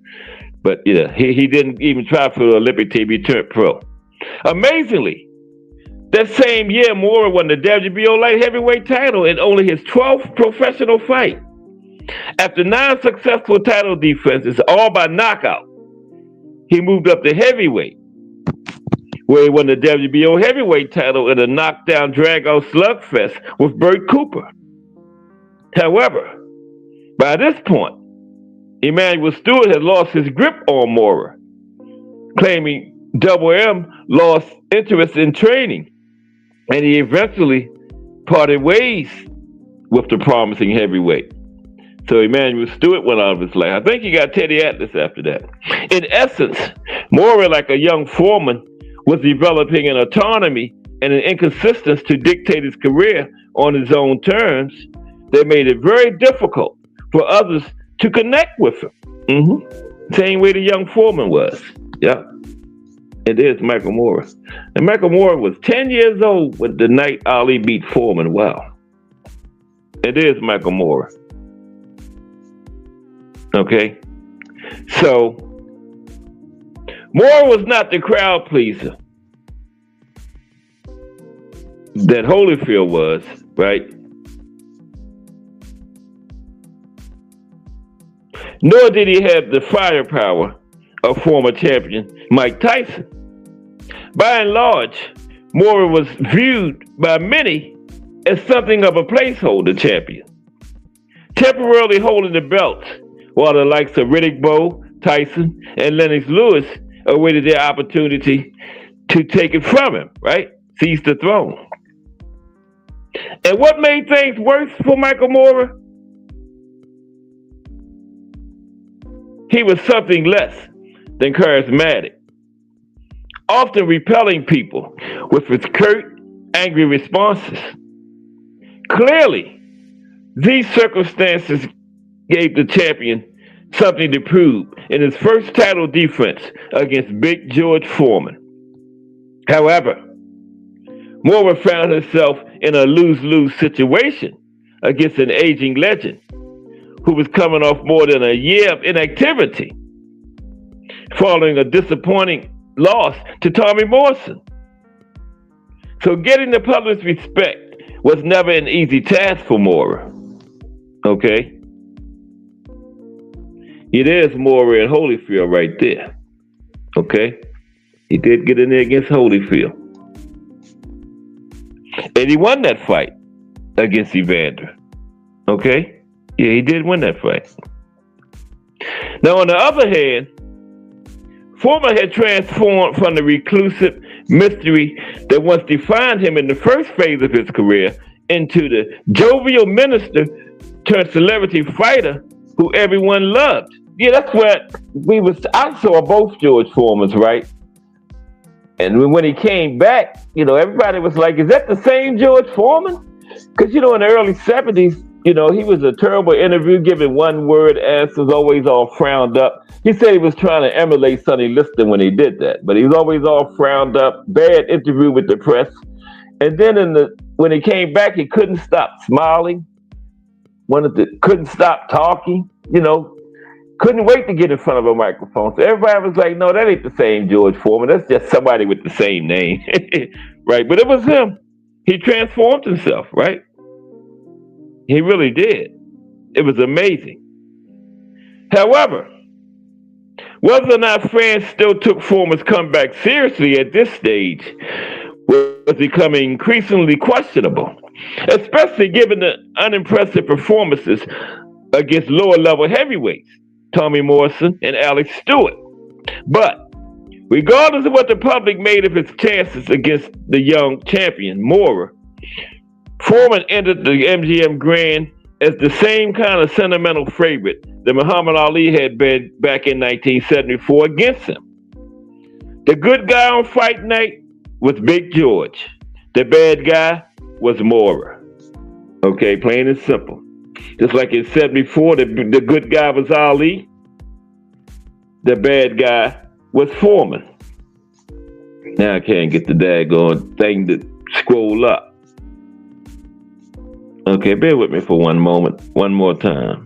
but yeah, he didn't even try for the Olympic team, he turned pro. Amazingly, that same year, Moorer won the WBO light heavyweight title in only his 12th professional fight. After 9 successful title defenses, all by knockout, he moved up to heavyweight, where he won the WBO heavyweight title in a knockdown drag-out slugfest with Bert Cooper. However, by this point, Emanuel Steward had lost his grip on Moorer, claiming Double M lost interest in training, and he eventually parted ways with the promising heavyweight. So Emanuel Steward went out of his life. I think he got Teddy Atlas after that. In essence, Moorer, like a young Foreman, was developing an autonomy and an inconsistence to dictate his career on his own terms that made it very difficult for others to connect with him. Same way the young Foreman was. Yeah. It is Michael Moorer. And Michael Moorer was 10 years old when the night Ali beat Foreman. Wow. It is Michael Moorer. Okay. So, Moorer was not the crowd pleaser that Holyfield was, right? Nor did he have the firepower of former champion Mike Tyson. By and large, Moorer was viewed by many as something of a placeholder champion, temporarily holding the belt while the likes of Riddick Bowe, Tyson, and Lennox Lewis awaited their opportunity to take it from him, right? Seize the throne. And what made things worse for Michael Moorer? He was something less than charismatic, often repelling people with his curt, angry responses. Clearly, these circumstances gave the champion something to prove in his first title defense against Big George Foreman. However, Moorer found himself in a lose-lose situation against an aging legend who was coming off more than a year of inactivity following a disappointing loss to Tommy Morrison. So getting the public's respect was never an easy task for Moorer. Okay? It is Moorer and Holyfield right there. Okay? He did get in there against Holyfield. And he won that fight against Evander. Okay? Yeah, he did win that fight. Now, on the other hand, Foreman had transformed from the reclusive mystery that once defined him in the first phase of his career into the jovial minister turned celebrity fighter who everyone loved. Yeah, that's what I saw both George Foremans, right? And when he came back, everybody was like, is that the same George Foreman? Because, in the early 70s, he was a terrible interview, giving one-word answers, always all frowned up. He said he was trying to emulate Sonny Liston when he did that, but he was always all frowned up, bad interview with the press. And then when he came back, he couldn't stop smiling, couldn't stop talking, couldn't wait to get in front of a microphone. So everybody was like, no, that ain't the same George Foreman. That's just somebody with the same name, right? But it was him. He transformed himself, right? He really did. It was amazing. However, whether or not fans still took Foreman's comeback seriously at this stage was becoming increasingly questionable, especially given the unimpressive performances against lower-level heavyweights, Tommy Morrison and Alex Stewart. But regardless of what the public made of his chances against the young champion, Moorer, Foreman entered the MGM Grand as the same kind of sentimental favorite that Muhammad Ali had been back in 1974 against him. The good guy on fight night was Big George. The bad guy was Mora. Okay, plain and simple. Just like in 74, the good guy was Ali. The bad guy was Foreman. Now I can't get the daggone thing to scroll up. Okay, bear with me for one moment, one more time.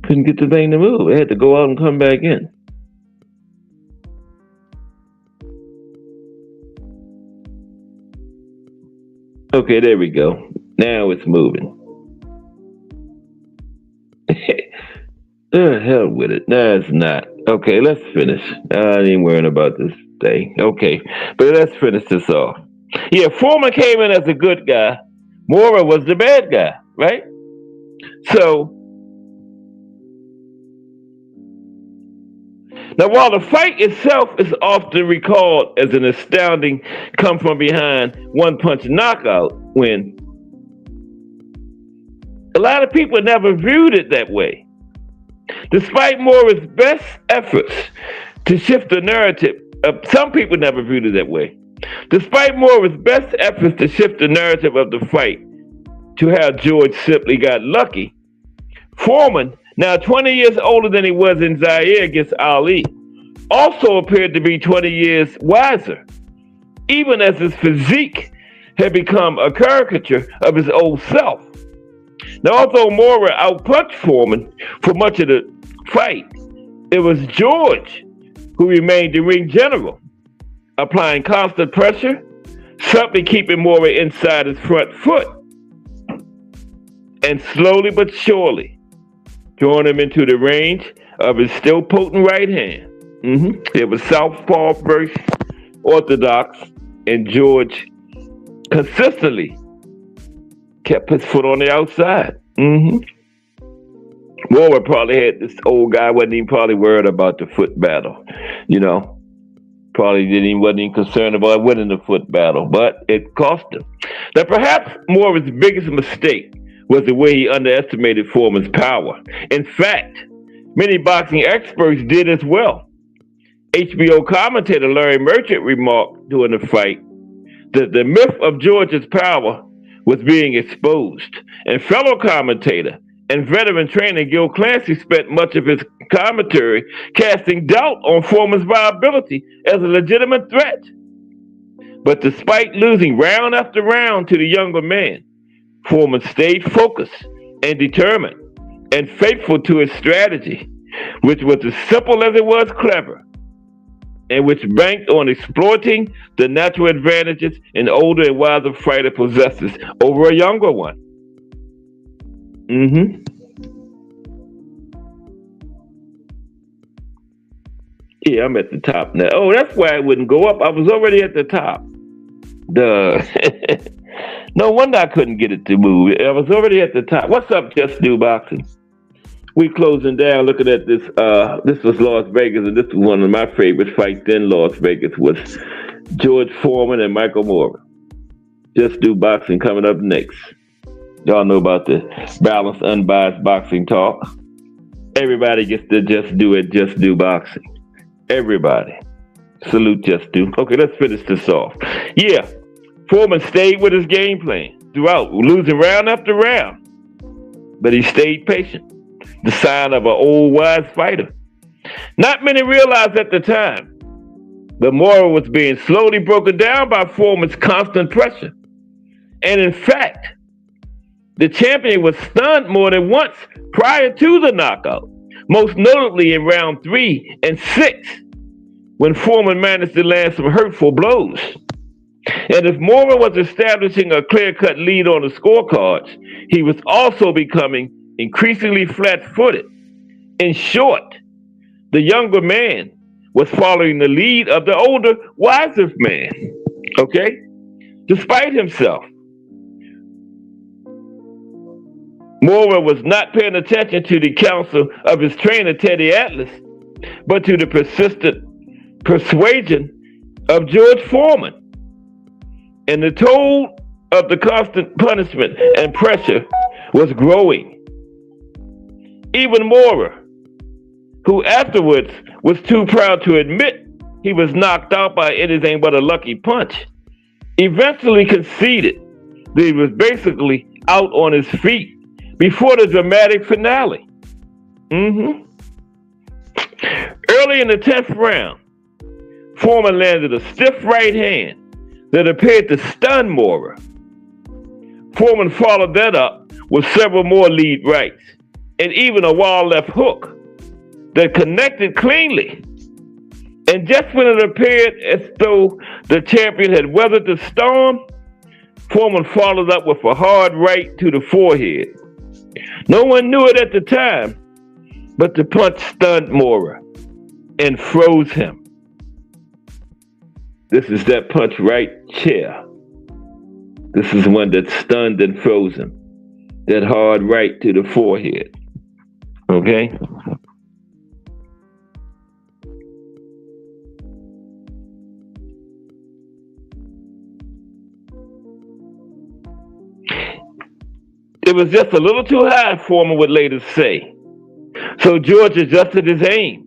Couldn't get the thing to move. I had to go out and come back in. Okay, there we go. Now it's moving. Hell with it. No, it's not. Okay, let's finish. I ain't worrying about this thing. Okay, but let's finish this off. Yeah, Foreman came in as a good guy. Mora was the bad guy, right? So, now while the fight itself is often recalled as an astounding come from behind one punch knockout win, a lot of people never viewed it that way. Despite Mora's best efforts to shift the narrative, some people never viewed it that way. Despite Mora's best efforts to shift the narrative of the fight to how George simply got lucky, Foreman, now 20 years older than he was in Zaire against Ali, also appeared to be 20 years wiser, even as his physique had become a caricature of his old self. Now, although Mora outpunched Foreman for much of the fight, it was George who remained the ring general, applying constant pressure, subtly keeping Mora inside his front foot, and slowly but surely drawing him into the range of his still potent right hand. It was southpaw first, orthodox, and George consistently kept his foot on the outside. Mora probably had this old guy wasn't even probably worried about the foot battle, Probably wasn't even concerned about winning the foot battle, but it cost him. Now, perhaps Mora's biggest mistake was the way he underestimated Foreman's power. In fact, many boxing experts did as well. HBO commentator Larry Merchant remarked during the fight that the myth of George's power was being exposed, and fellow commentator and veteran trainer Gil Clancy spent much of his commentary casting doubt on Foreman's viability as a legitimate threat. But despite losing round after round to the younger man, Foreman stayed focused and determined and faithful to his strategy, which was as simple as it was clever, and which banked on exploiting the natural advantages an older and wiser fighter possesses over a younger one. Yeah, I'm at the top now. Oh, that's why I wouldn't go up. I was already at the top. Duh. No wonder I couldn't get it to move. I was already at the top. What's up, Just Do Boxing? We closing down, looking at this. This was Las Vegas, and this was one of my favorite fights in Las Vegas was George Foreman and Michael Mora. Just Do Boxing coming up next. Y'all know about the balanced, unbiased boxing talk. Everybody gets to just do it, Just Do Boxing. Everybody. Salute Just Do. Okay, let's finish this off. Yeah, Foreman stayed with his game plan throughout, losing round after round. But he stayed patient. The sign of an old wise fighter. Not many realized at the time, but Mora was being slowly broken down by Foreman's constant pressure. And in fact, the champion was stunned more than once prior to the knockout, most notably in round 3 and 6, when Foreman managed to land some hurtful blows. And if Mora was establishing a clear-cut lead on the scorecards, he was also becoming increasingly flat-footed. In short, the younger man was following the lead of the older, wiser man. Okay? Despite himself, Moorer was not paying attention to the counsel of his trainer, Teddy Atlas, but to the persistent persuasion of George Foreman. And the toll of the constant punishment and pressure was growing. Even Moorer, who afterwards was too proud to admit he was knocked out by anything but a lucky punch, eventually conceded that he was basically out on his feet before the dramatic finale. Early in the 10th round, Foreman landed a stiff right hand that appeared to stun Moorer. Foreman followed that up with several more lead rights and even a wild left hook that connected cleanly. And just when it appeared as though the champion had weathered the storm, Foreman followed up with a hard right to the forehead. No one knew it at the time, but the punch stunned Moorer and froze him. This is that punch right chair. This is one that stunned and froze him. That hard right to the forehead. Okay? It was just a little too high, Foreman would later say. So George adjusted his aim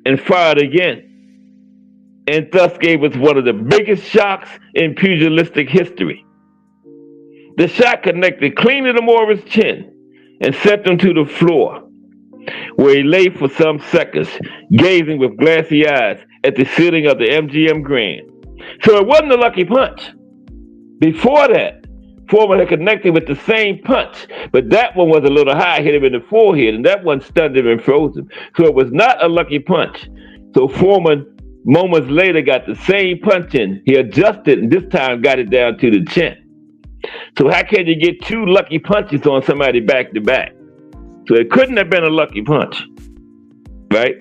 and fired again, and thus gave us one of the biggest shocks in pugilistic history. The shot connected cleanly to Moorer's chin and sent him to the floor, where he lay for some seconds, gazing with glassy eyes at the ceiling of the MGM Grand. So it wasn't a lucky punch. Before that, Foreman had connected with the same punch, but that one was a little high, hit him in the forehead, and that one stunned him and froze him. So it was not a lucky punch. So Foreman, moments later, got the same punch in. He adjusted and this time got it down to the chin. So how can you get two lucky punches on somebody back to back? So it couldn't have been a lucky punch, right?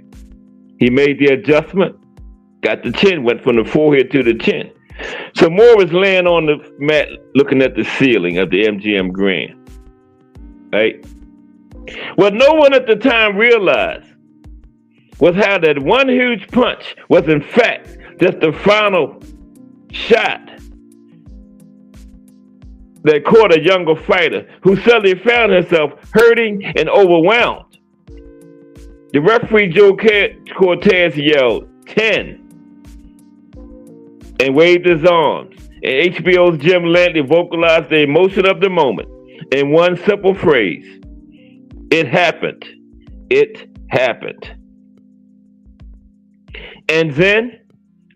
He made the adjustment, got the chin, went from the forehead to the chin. So Moore was laying on the mat looking at the ceiling of the MGM Grand, right? What no one at the time realized was how that one huge punch was in fact just the final shot that caught a younger fighter who suddenly found himself hurting and overwhelmed. The referee Joe Cortez yelled, 10, and waved his arms. And HBO's Jim Lantley vocalized the emotion of the moment in one simple phrase. It happened. It happened. And then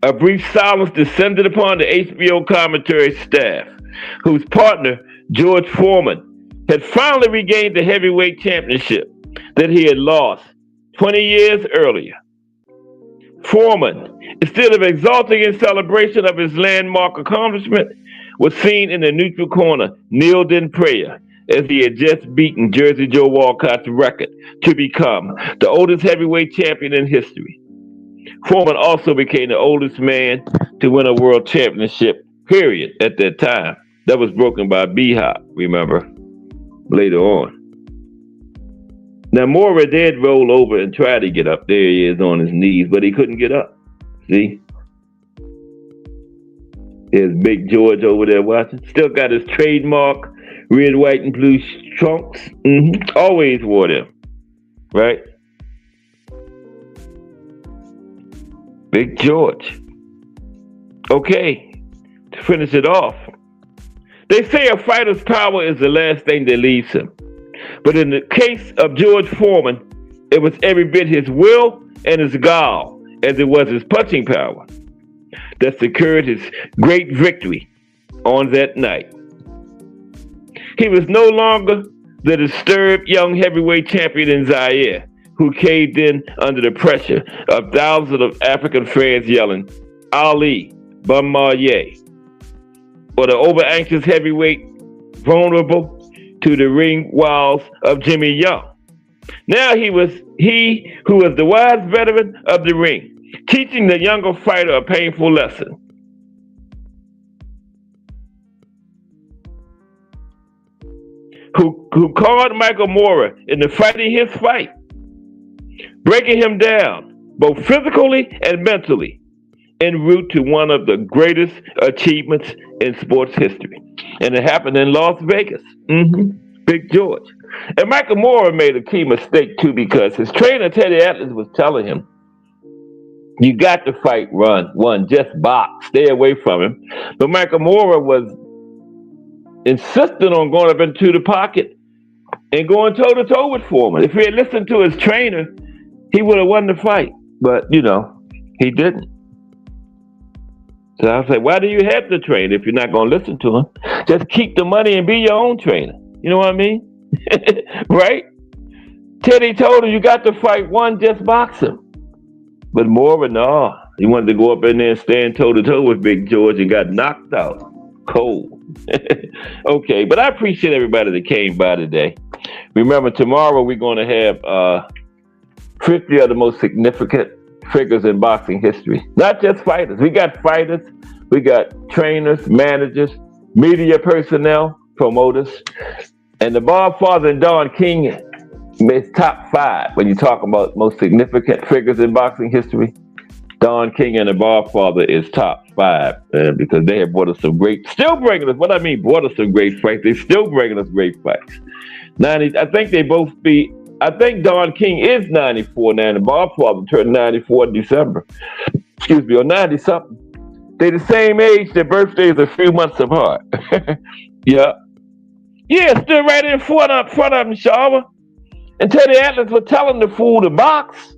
a brief silence descended upon the HBO commentary staff, whose partner, George Foreman, had finally regained the heavyweight championship that he had lost 20 years earlier. Foreman, instead of exulting in celebration of his landmark accomplishment, was seen in the neutral corner, kneeled in prayer, as he had just beaten Jersey Joe Walcott's record to become the oldest heavyweight champion in history. Foreman also became the oldest man to win a world championship, period, at that time. That was broken by B-Hop, remember, later on. Now, Moorer did roll over and try to get up. There he is on his knees, but he couldn't get up. See? There's Big George over there watching. Still got his trademark red, white, and blue trunks. Always wore them, right? Big George. Okay, to finish it off. They say a fighter's power is the last thing that leaves him. But in the case of George Foreman, it was every bit his will and his gall as it was his punching power that secured his great victory on that night. He was no longer the disturbed young heavyweight champion in Zaire who caved in under the pressure of thousands of African fans yelling, Ali, Bombardier, or the over-anxious heavyweight, vulnerable, to the ring walls of Jimmy Young. Now he who was the wise veteran of the ring, teaching the younger fighter a painful lesson. Who called Michael Moorer into fighting his fight, breaking him down both physically and mentally, en route to one of the greatest achievements in sports history. And it happened in Las Vegas. Big George. And Michael Moorer made a key mistake too, because his trainer Teddy Atlas was telling him, you got to fight one, just box, stay away from him. But Michael Moorer was insistent on going up into the pocket and going toe-to-toe with Foreman. If he had listened to his trainer, he would have won the fight. But, he didn't. So I was like, why do you have to train if you're not going to listen to him? Just keep the money and be your own trainer. You know what I mean? Right? Teddy told him, you got to fight one, just box him. But Moorer, no. He wanted to go up in there and stand toe-to-toe with Big George and got knocked out. Cold. Okay, but I appreciate everybody that came by today. Remember, tomorrow we're going to have 50 of the most significant figures in boxing history. Not just fighters. We got fighters, we got trainers, managers, media personnel, promoters. And the Bob Father and Don King is top 5 when you talk about most significant figures in boxing history. Don King and the Bob Father is top 5 because they have brought us some great, still bringing us, what I mean, brought us some great fights. They're still bringing us great fights. I think Don King is 94 now, and the Bob Father turned 94 in December. Excuse me, or 90 something. They're the same age, their birthdays are a few months apart. Yeah. Yeah, stood right in front of him, Shawa. And Teddy Atlas was telling the fool to box.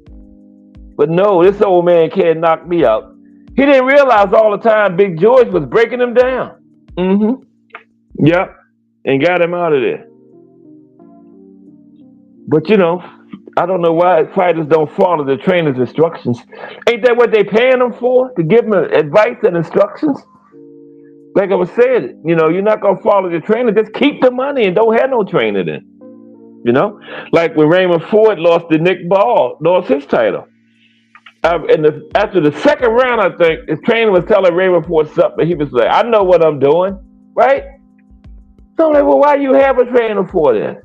But no, this old man can't knock me out. He didn't realize all the time Big George was breaking him down. Yep. And got him out of there. But I don't know why fighters don't follow the trainer's instructions. Ain't that what they paying them for? To give them advice and instructions? Like I was saying, you're not going to follow the trainer. Just keep the money and don't have no trainer then. Like when Raymond Ford lost to Nick Ball, lost his title. After the second round, I think, his trainer was telling Raymond Ford something. He was like, I know what I'm doing, right? So I'm like, well, why you have a trainer for then?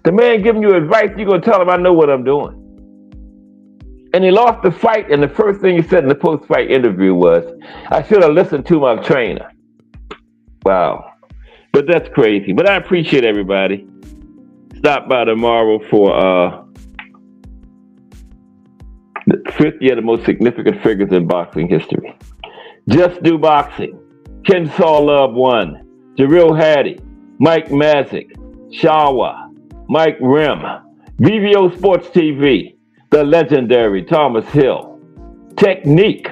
The man giving you advice, you're going to tell him, I know what I'm doing. And he lost the fight, and the first thing he said in the post-fight interview was, I should have listened to my trainer. Wow. But that's crazy. But I appreciate everybody. Stop by tomorrow for 50 of the most significant figures in boxing history. Just Do Boxing. Kensaw Love 1. Jarrell Hattie. Mike Mazik. Shawa. Mike Rim. VVO Sports TV. The legendary Thomas Hill. Technique.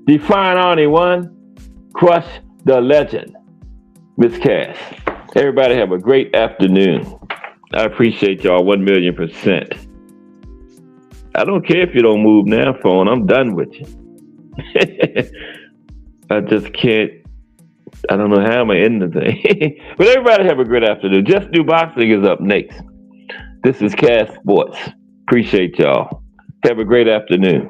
Define Arnie 1. Crush the Legend. Miss Cass. Everybody have a great afternoon. I appreciate y'all 1,000,000%. I don't care if you don't move now, phone. I'm done with you. I just can't. I don't know how I'm going to end the thing. But everybody have a great afternoon. Just Do Boxing is up next. This is Cass Sports. Appreciate y'all. Have a great afternoon.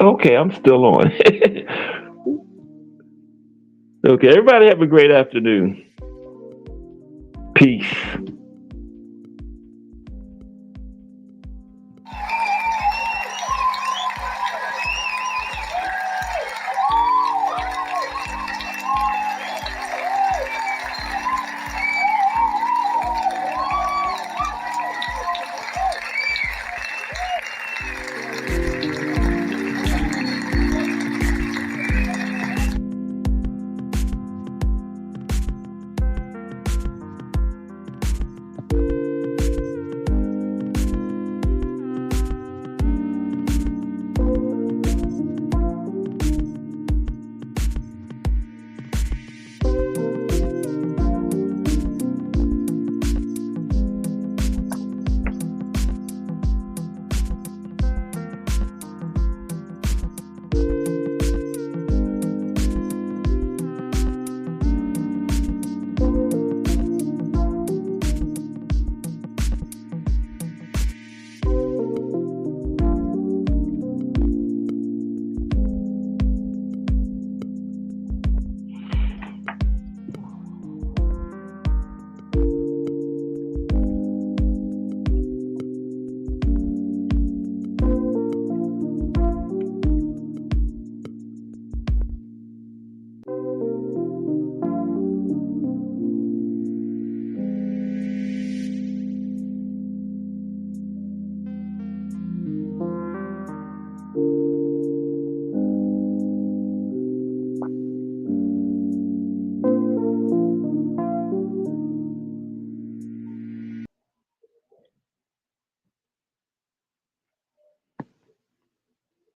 Okay, I'm still on. Okay, everybody have a great afternoon. Peace.